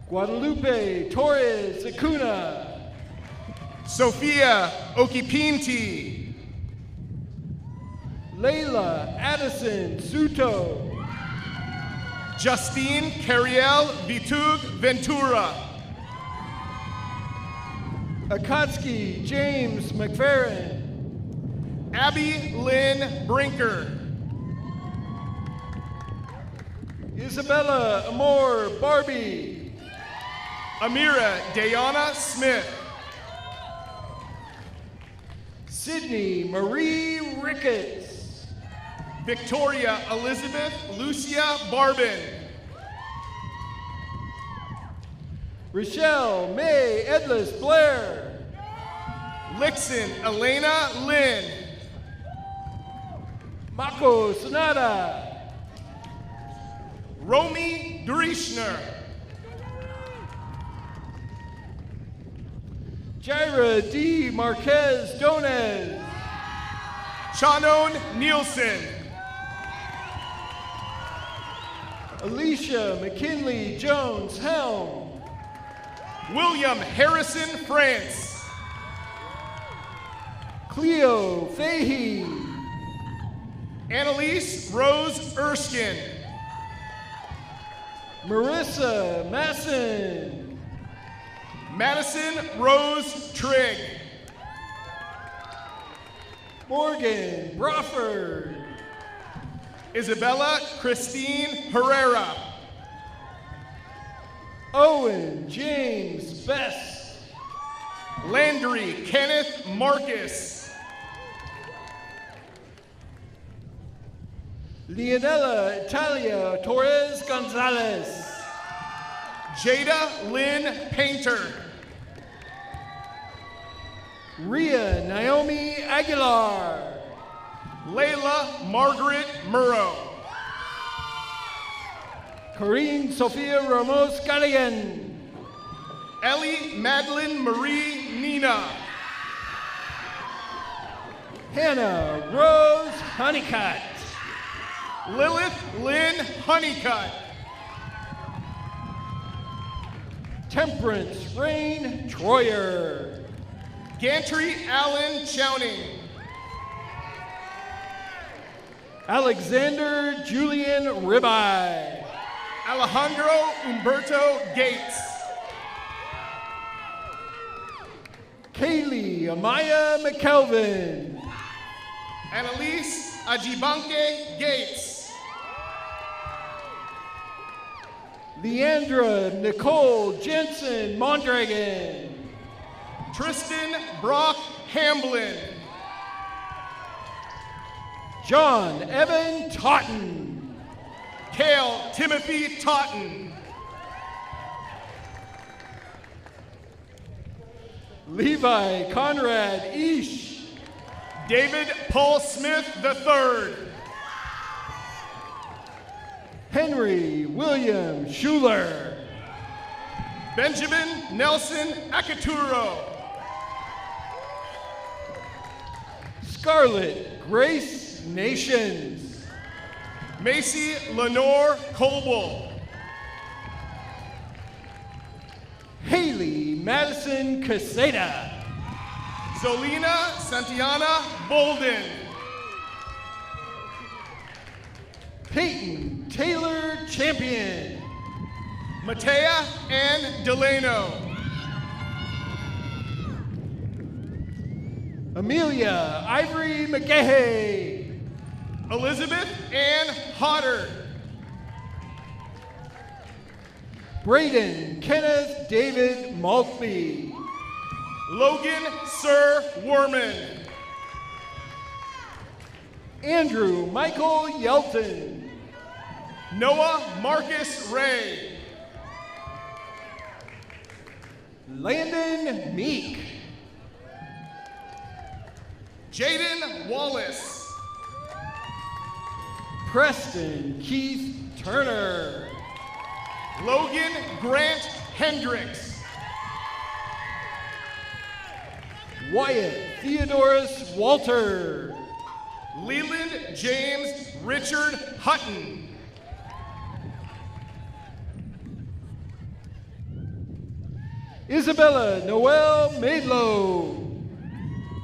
Guadalupe Torres Acuna. Sophia Okipinti. Layla Addison Suto. Justine Cariel Vitug Ventura. Akatsuki James McFerrin. Abby Lynn Brinker. Isabella Amor Barbie. Amira Dayana Smith. Sydney Marie Ricketts. Victoria Elizabeth Lucia Barbin. Rochelle May Edlis Blair. Lixon Elena Lynn. Mako Sonata. Romy Dreschner. Jaira D. Marquez Donez. Shannon Nielsen. Alicia McKinley Jones Helm. William Harrison France. Cleo Fahey. Annalise Rose Erskine. Marissa Masson. Madison Rose Trigg. Morgan Brofford. Isabella Christine Herrera. Owen James Best. Landry Kenneth Marcus. Leonela Italia Torres Gonzalez. Jada Lynn Painter. Ria Naomi Aguilar. Layla Margaret Murrow. Corinne Sofia Ramos Galligan. Ellie Madeline Marie Nina. Hannah Rose Honeycutt. Lilith Lynn Honeycutt. Temperance Rain Troyer. Gantry Allen Chowning. Alexander Julian Ribeye. Alejandro Umberto Gates. Kaylee Amaya McKelvin. Annalise Ajibanke Gates. Leandra Nicole Jensen Mondragon. Tristan Brock Hamblin. John Evan Totten. Cale Timothy Totten. Levi Conrad Ish. David Paul Smith III. Henry William Schuler. Benjamin Nelson Akaturo. Scarlett Grace Nations. Macy Lenore Colbull. Haley Madison Caseta. Zolina Santiana Bolden. Peyton Taylor Champion. Matea Ann Delano. Amelia Ivory McGahey. Elizabeth Ann Hodder. Braden Kenneth David Maltby. Logan Sir Werman. Andrew Michael Yelton. Noah Marcus Ray. Landon Meek. Jaden Wallace. Preston Keith Turner. Logan Grant Hendricks. Wyatt Theodorus Walter. Leland James Richard Hutton. Isabella Noel Maidlow.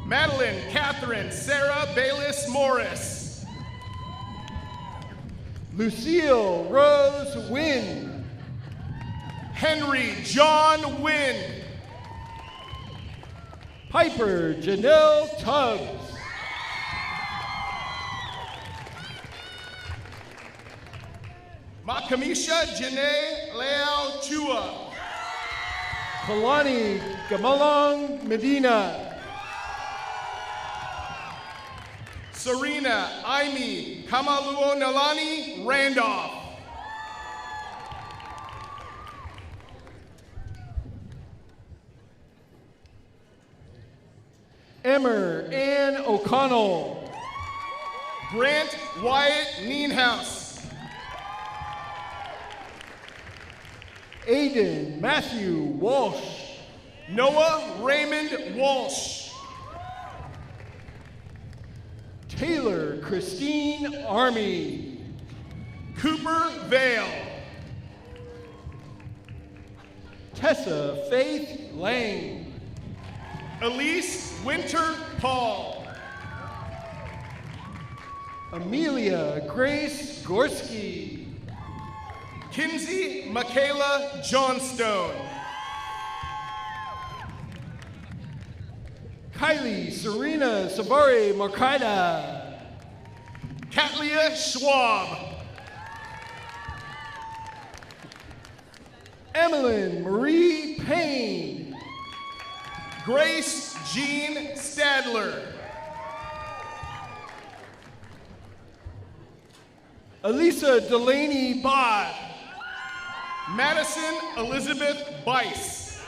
Madeline Catherine Sarah Bayless Morris. Lucille Rose Wynn. Henry John Wynn. Piper Janelle Tubbs. Makamisha Janae Leao Chua. Kalani Gamalong Medina. Serena Aimee Kamaluo Nalani Randolph. Emmer Ann O'Connell. Grant Wyatt Nienhaus. Aiden Matthew Walsh. Noah Raymond Walsh. Taylor Christine Army. Cooper Vale. Tessa Faith Lang. Elise Winter Paul. Amelia Grace Gorski. Kinsey Michaela Johnstone. Kylie Serena Sabari Markaida. Katlia Schwab. Emmeline Marie Payne. Grace Jean Stadler. Elisa Delaney Bott. Madison Elizabeth Bice.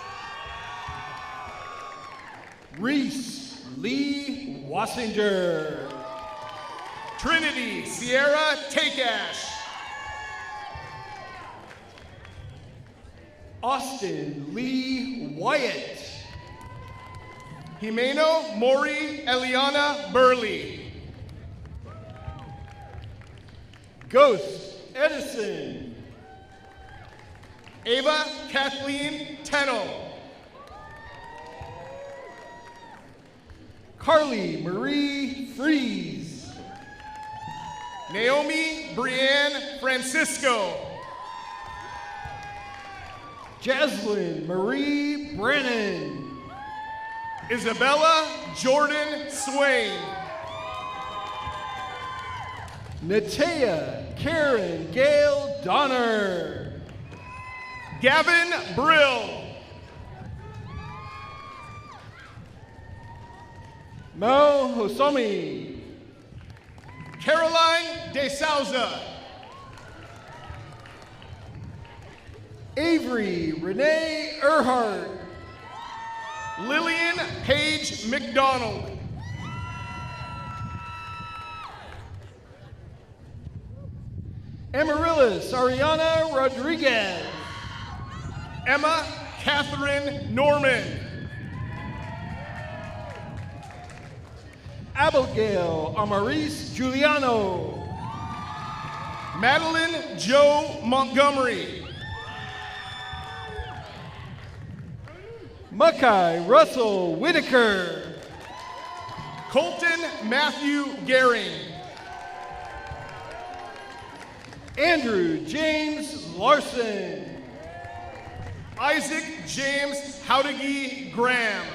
Reese Lee Wassinger. Trinity Sierra Takeash. Austin Lee Wyatt. Jimeno Mori Eliana Burley. Ghost Edison. Ava Kathleen Tennell. Carly Marie Fries. Naomi Brianne Francisco. Jaslyn Marie Brennan. Isabella Jordan Swain. Natea Karen Gail Donner. Gavin Brill. Mo Hosomi. Caroline De Souza. Avery Renee Earhart. Lillian Page McDonald. Amaryllis Ariana Rodriguez. Emma Catherine Norman. Abigail Amaris Giuliano. Madeline Joe Montgomery. Mackay Russell Whitaker. Colton Matthew Gehring. Andrew James Larson. Isaac James Howdigi Graham.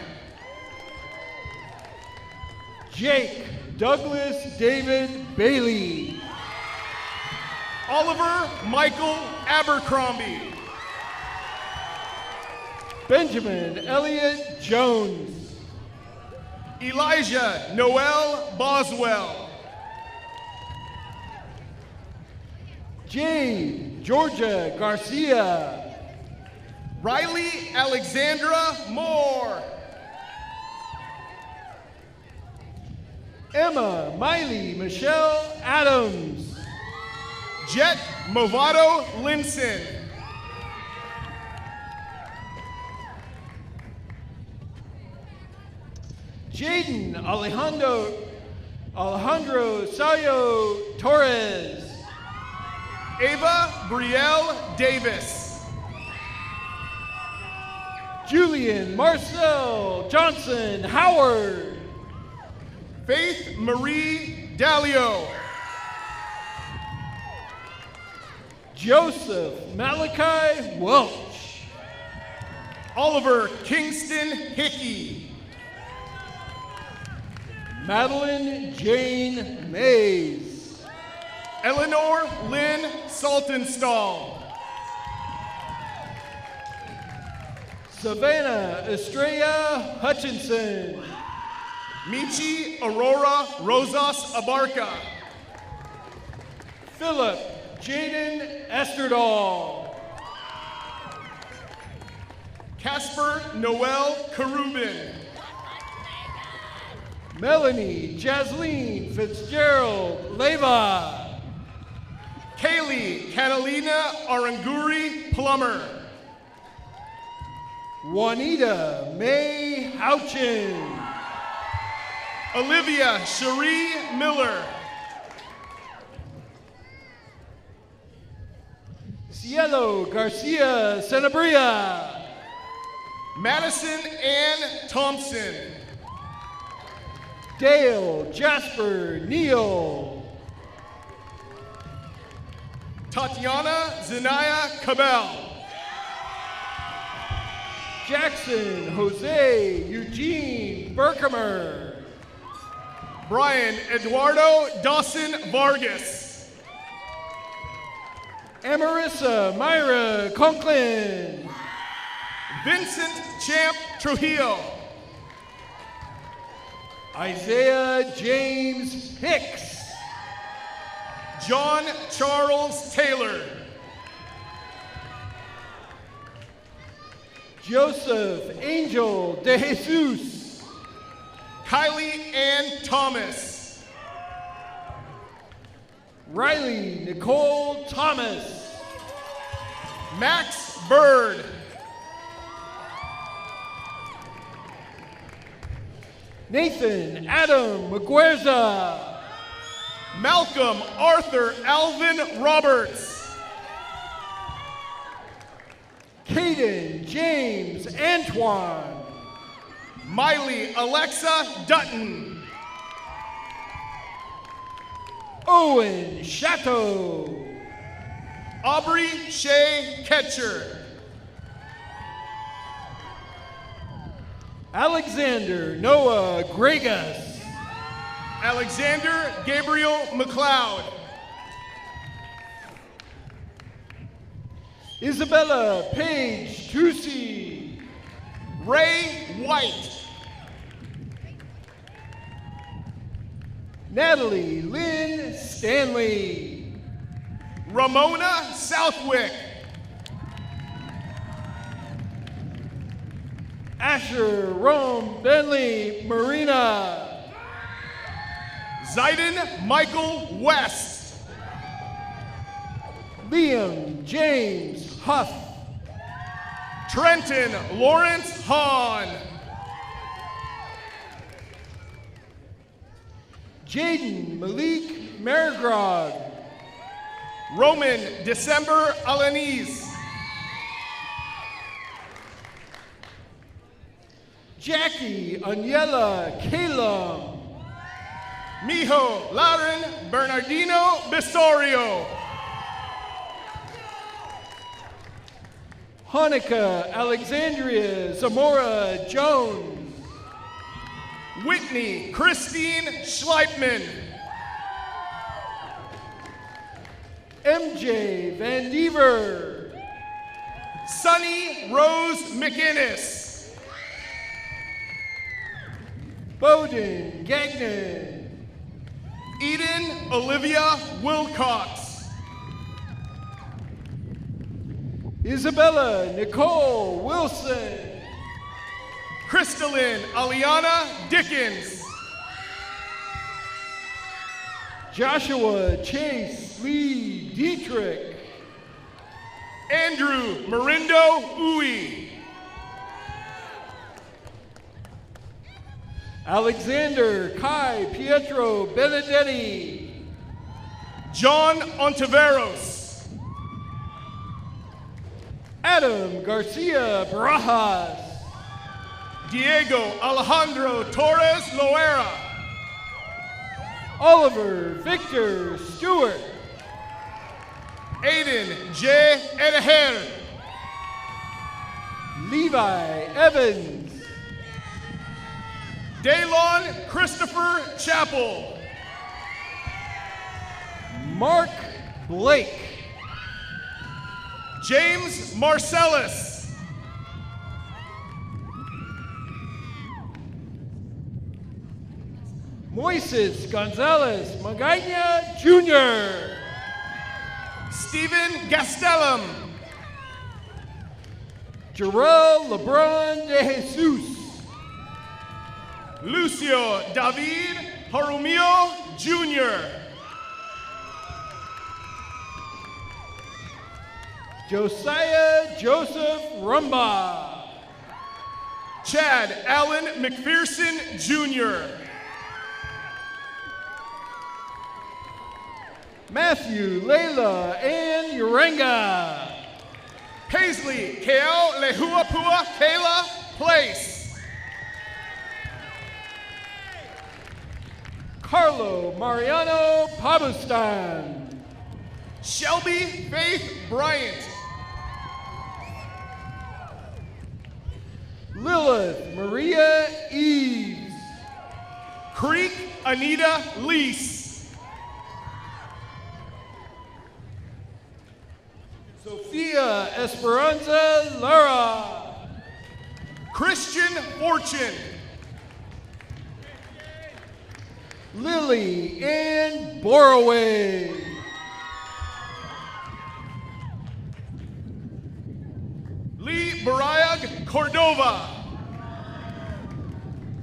Jake Douglas David Bailey. Oliver Michael Abercrombie. Benjamin Elliott Jones. Elijah Noel Boswell. Jade Georgia Garcia. Riley Alexandra Moore. Emma Miley Michelle Adams. Jet Movado Linson. Jaden Alejandro Sayo Torres. Ava Brielle Davis. Julian Marcel Johnson Howard. Faith Marie Dalio. Joseph Malachi Welch. Oliver Kingston Hickey. Madeline Jane Mays. Eleanor Lynn Saltonstall. Savannah Estrella Hutchinson. Michi Aurora Rosas Abarca. Philip Jaden Esterdahl. Casper Noel Karubin. Melanie Jasleen Fitzgerald Leva. Kaylee Catalina Aranguri Plummer. Juanita May Houchin. Olivia Cherie Miller. Cielo Garcia Sanabria. Madison Ann Thompson. Dale Jasper Neal. Tatiana Zanaya Cabell. Jackson Jose Eugene Berkemer. Brian Eduardo Dawson Vargas. Amarissa Myra Conklin. Vincent Champ Trujillo. Isaiah James Hicks. John Charles Taylor. Joseph Angel De Jesus. Kylie Ann Thomas. Riley Nicole Thomas. Max Bird. Nathan Adam Muguerza. Malcolm Arthur Alvin Roberts. Caden James Antoine. Miley Alexa Dutton. Owen Chateau. Aubrey Shea Ketcher. Alexander Noah Gregas. Alexander Gabriel McLeod. Isabella Paige Tucci. Ray White. Natalie Lynn Stanley. Ramona Southwick. Asher Rome Bentley Marina. Zaiden Michael West. Liam James Huff. Trenton Lawrence Hahn. Jaden Malik Marigrog. Roman December Alanis. Jackie Aniela Kalum. Mijo Lauren Bernardino Bisorio. Hanukkah Alexandria Zamora Jones. Whitney Christine Schleipman. MJ Van Dever. Sunny Rose McInnes. Bowden Gagnon. Eden Olivia Wilcox. Isabella Nicole Wilson. Crystalline Aliana Dickens. Joshua Chase Lee Dietrich. Andrew Marindo Uy. Alexander Kai Pietro Benedetti. John Ontiveros. Adam Garcia Barajas. Diego Alejandro Torres Loera. Oliver Victor Stewart. Aiden J. Edeher. Levi Evans. Daylon Christopher Chappell. Mark Blake. James Marcellus. Moises Gonzalez Magaña Jr. Stephen Gastelum. Jarrell LeBron de Jesus. Lucio David Jarumillo Jr. Josiah Joseph Rumba. Chad Allen McPherson Jr. Matthew Layla Ann Urenga. Paisley Keo Lehuapua Kayla Place. Carlo Mariano Pabustan. Shelby Faith Bryant. Lilith Maria Eves. Creek Anita Lease. Sophia Esperanza Lara. Christian Fortune. Lily Ann Boroway. Lee Barayag Cordova.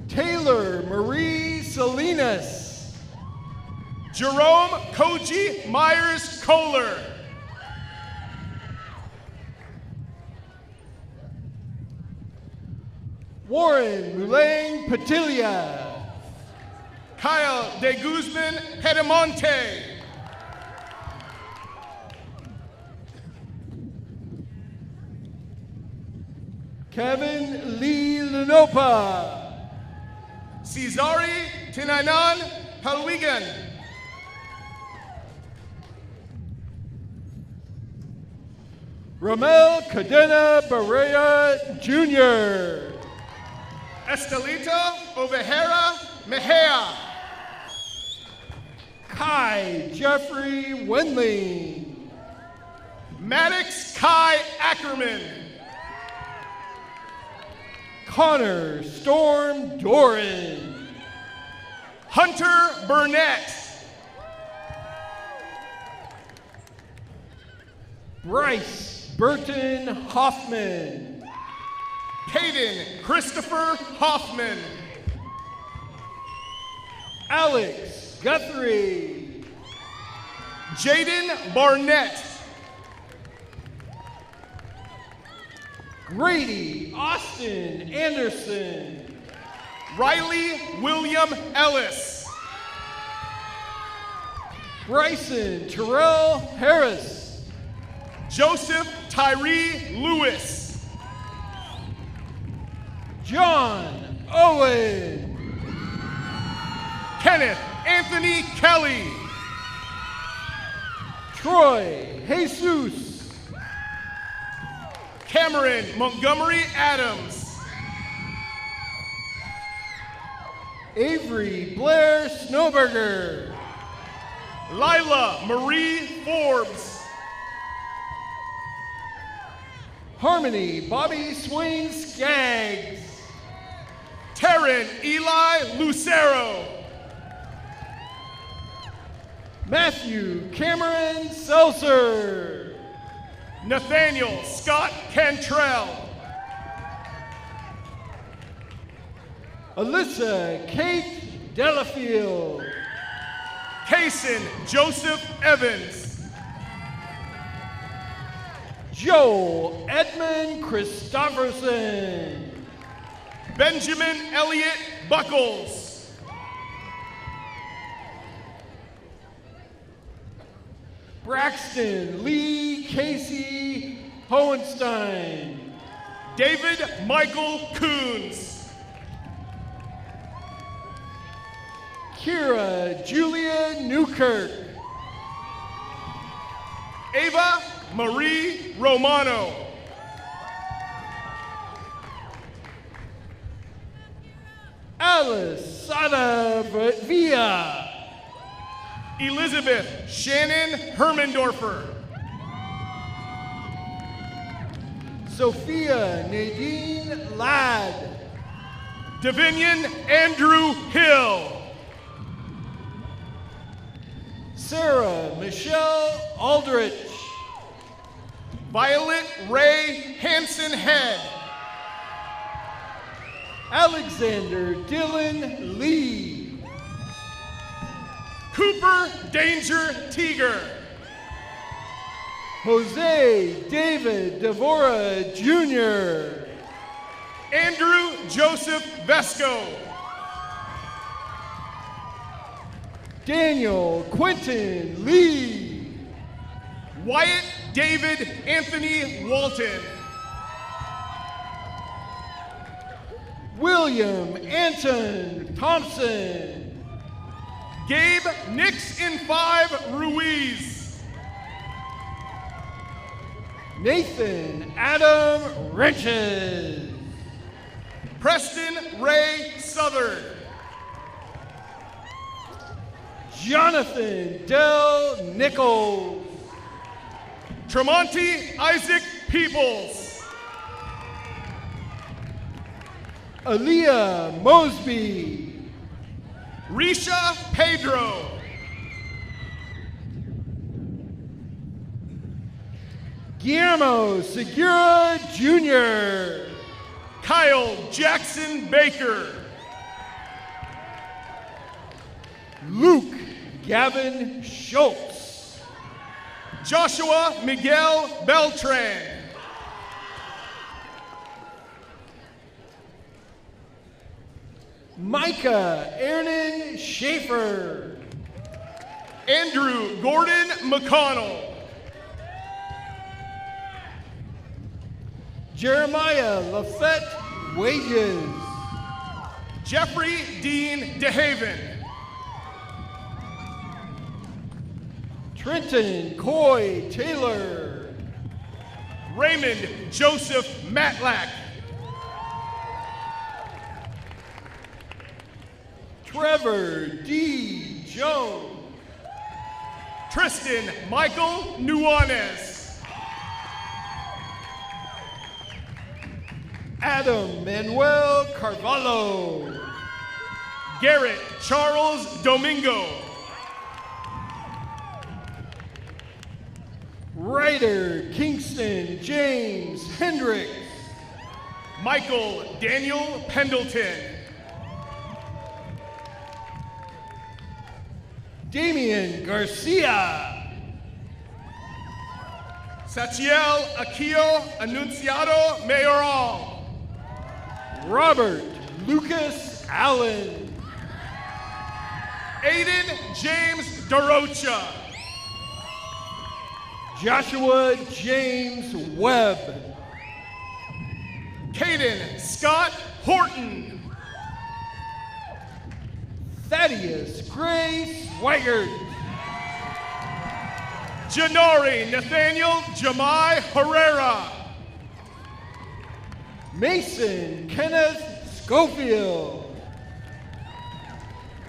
Taylor Marie Salinas. Jerome Koji Myers Kohler. Warren Mulang Patilia. Kyle de Guzman Pedemonte. Kevin Lee Lenopa. Cesari Tinanan Palwigan. Ramel Cadena Barea Jr. Estelita Ovejera Mejia. Kai Jeffrey Wendling. Maddox Kai Ackerman. Connor Storm Doran. Hunter Burnett. Bryce Burton Hoffman. Caden Christopher Hoffman. Alex Guthrie. Jaden Barnett. Grady Austin Anderson. Riley William Ellis. Bryson Terrell Harris. Joseph Tyree Lewis. John Owen. Kenneth Anthony Kelly. Troy Jesus. Cameron Montgomery Adams. Avery Blair Snowberger. Lila Marie Forbes. Harmony Bobby Swain Skaggs. Taryn Eli Lucero. Matthew Cameron Seltzer. Nathaniel Scott Cantrell. Alyssa Kate Delafield. Kaysen Joseph Evans. Joel Edmund Christopherson. Benjamin Elliott Buckles. Braxton Lee Casey Hohenstein. David Michael Coons. Kira Julia Newkirk. Ava Marie Romano. Alice Sada Villa. Elizabeth Shannon Hermendorfer. Sophia Nadine Ladd. Davinian Andrew Hill. Sarah Michelle Aldrich. Violet Ray Hansen Head. Alexander Dylan Lee. Cooper Danger Teeger. Jose David Devora Jr. Andrew Joseph Vesco. Daniel Quentin Lee. Wyatt David Anthony Walton. William Anton Thompson. Gabe Nix in 5 Ruiz. Nathan Adam Riches. Preston Ray Southern. Jonathan Del Nichols. Tremonti Isaac Peoples. Aaliyah Mosby. Risha Pedro. Guillermo Segura Jr. Kyle Jackson Baker. Luke Gavin Schultz. Joshua Miguel Beltran. Micah Ernan Schaefer. Andrew Gordon McConnell. Jeremiah Lafette Wages. Jeffrey Dean DeHaven. Trenton Coy Taylor. Raymond Joseph Matlack. Trevor D. Jones. Tristan Michael Nuanez. Adam Manuel Carvalho. Garrett Charles Domingo. Ryder Kingston James Hendricks. Michael Daniel Pendleton. Damian Garcia. Sachiel Akio Anunciado Mayoral. Robert Lucas Allen. Aiden James Darocha. Joshua James Webb. Caden Scott Horton. Thaddeus Gray Swigert. Janari Nathaniel Jamai Herrera. Mason Kenneth Schofield.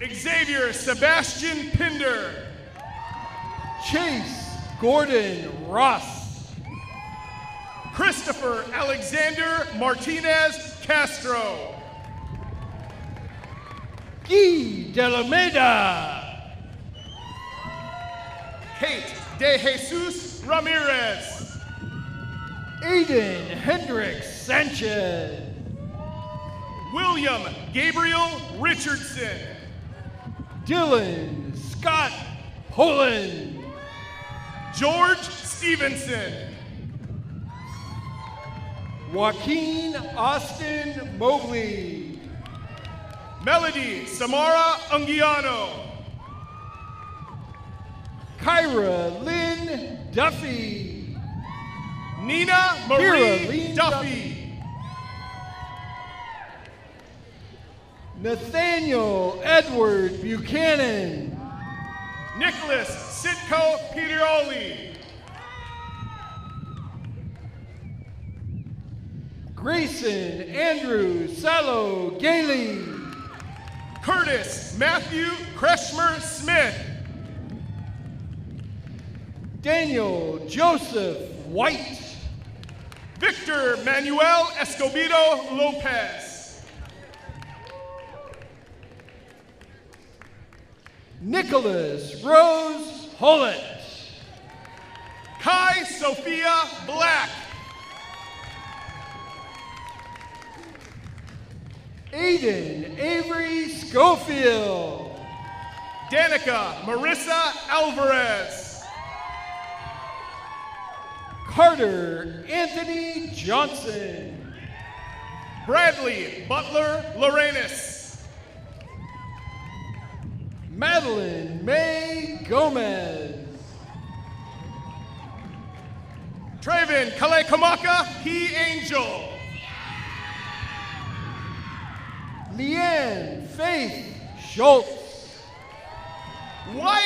Xavier Sebastian Pinder. Chase Gordon Ross. Christopher Alexander Martinez Castro. Guy Delameda. Kate De Jesus Ramirez. Aiden Hendricks Sanchez. William Gabriel Richardson. Dylan Scott Poland. George Stevenson. Joaquin Austin Mobley. Melody Samara Ungiano. Kyra Lynn Duffy. Nina Marie Kira Lee Duffy. Nathaniel Edward Buchanan. Nicholas Sitko Pirioli. Grayson Andrew Salo Gailey. Curtis Matthew Kretschmer Smith. Daniel Joseph White. Victor Manuel Escobedo Lopez. Nicholas Rose Hollett. Kai Sophia Black. Aiden Avery Schofield. Danica Marissa Alvarez. Carter Anthony Johnson. Bradley Butler Lorenis. Madeline May Gomez. Traven Kalekamaka He Angel. Leanne Faith Schultz. Wyatt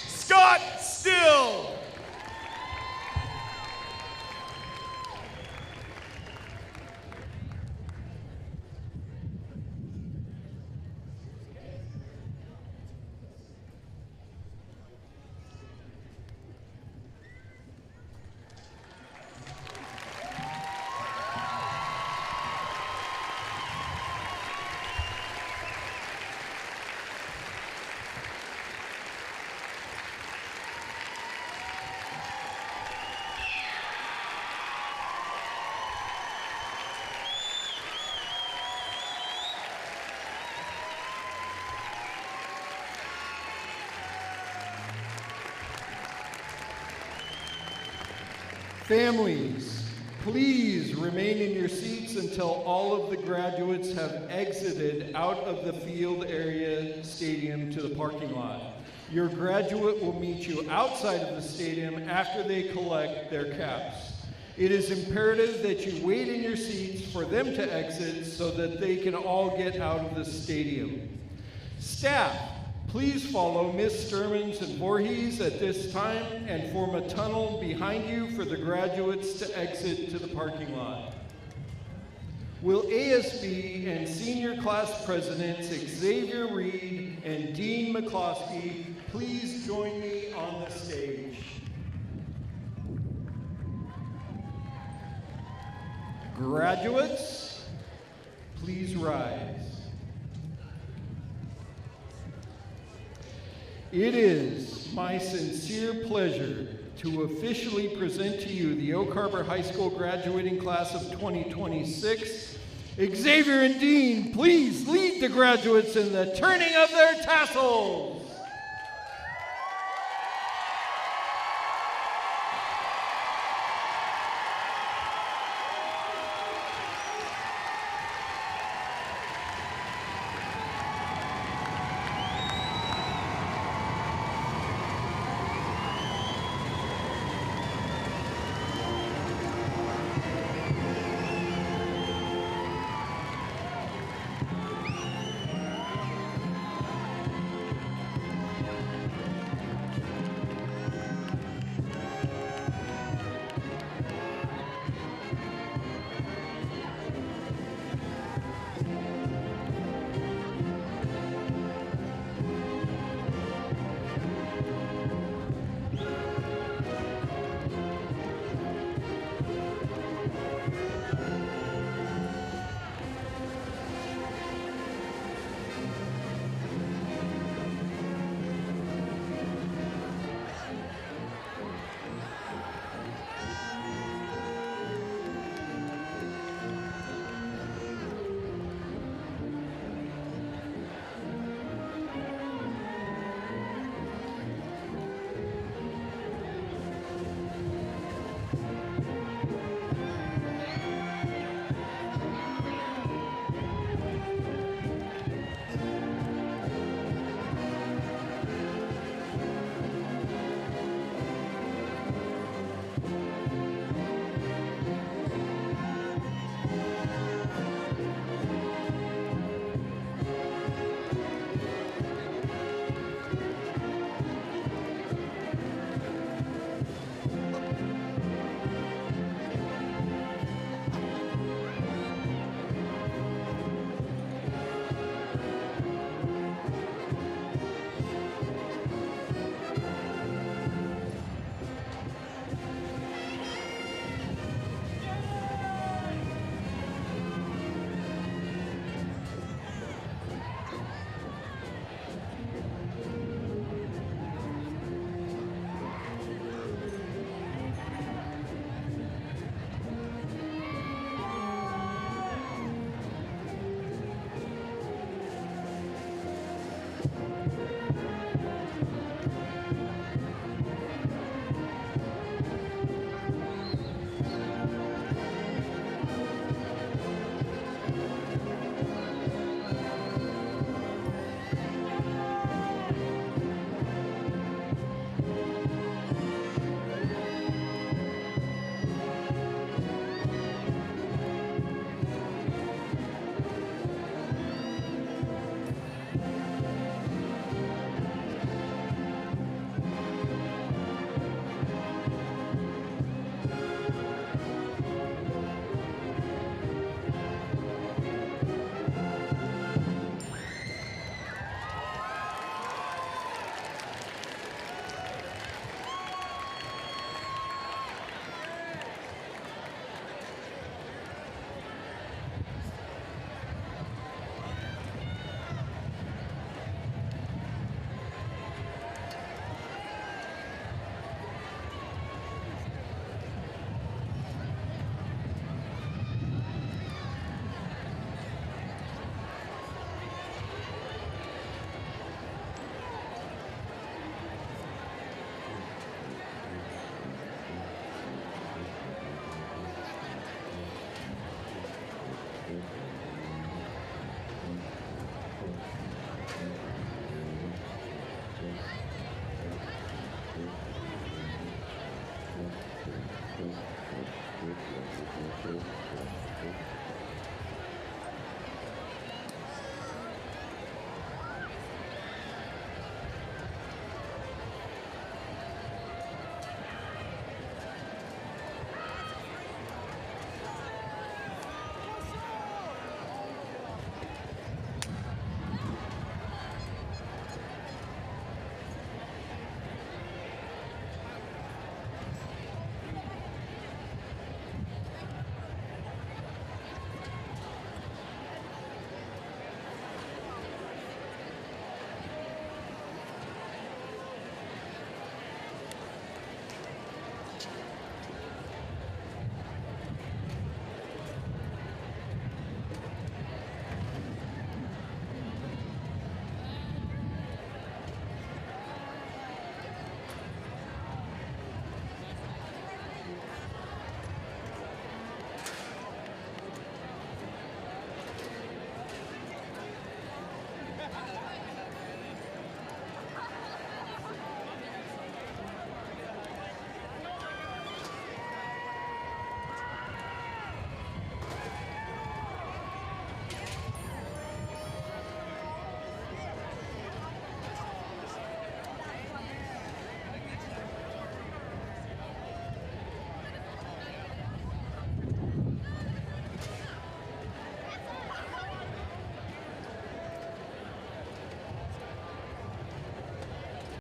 Scott Still. Families, Please remain in your seats until all of the graduates have exited out of the field area stadium to the parking lot. Your graduate will meet you outside of the stadium after they collect their caps. It is imperative that you wait in your seats for them to exit so that they can all get out of the stadium. Staff, please follow Ms. Sturmans and Voorhees at this time and form a tunnel behind you for the graduates to exit to the parking lot. Will ASB and senior class presidents Xavier Reed and Dean McCloskey please join me on the stage? Graduates, please rise. It is my sincere pleasure to officially present to you the Oak Harbor High School graduating class of 2026. Xavier and Dean, please lead the graduates in the turning of their tassels.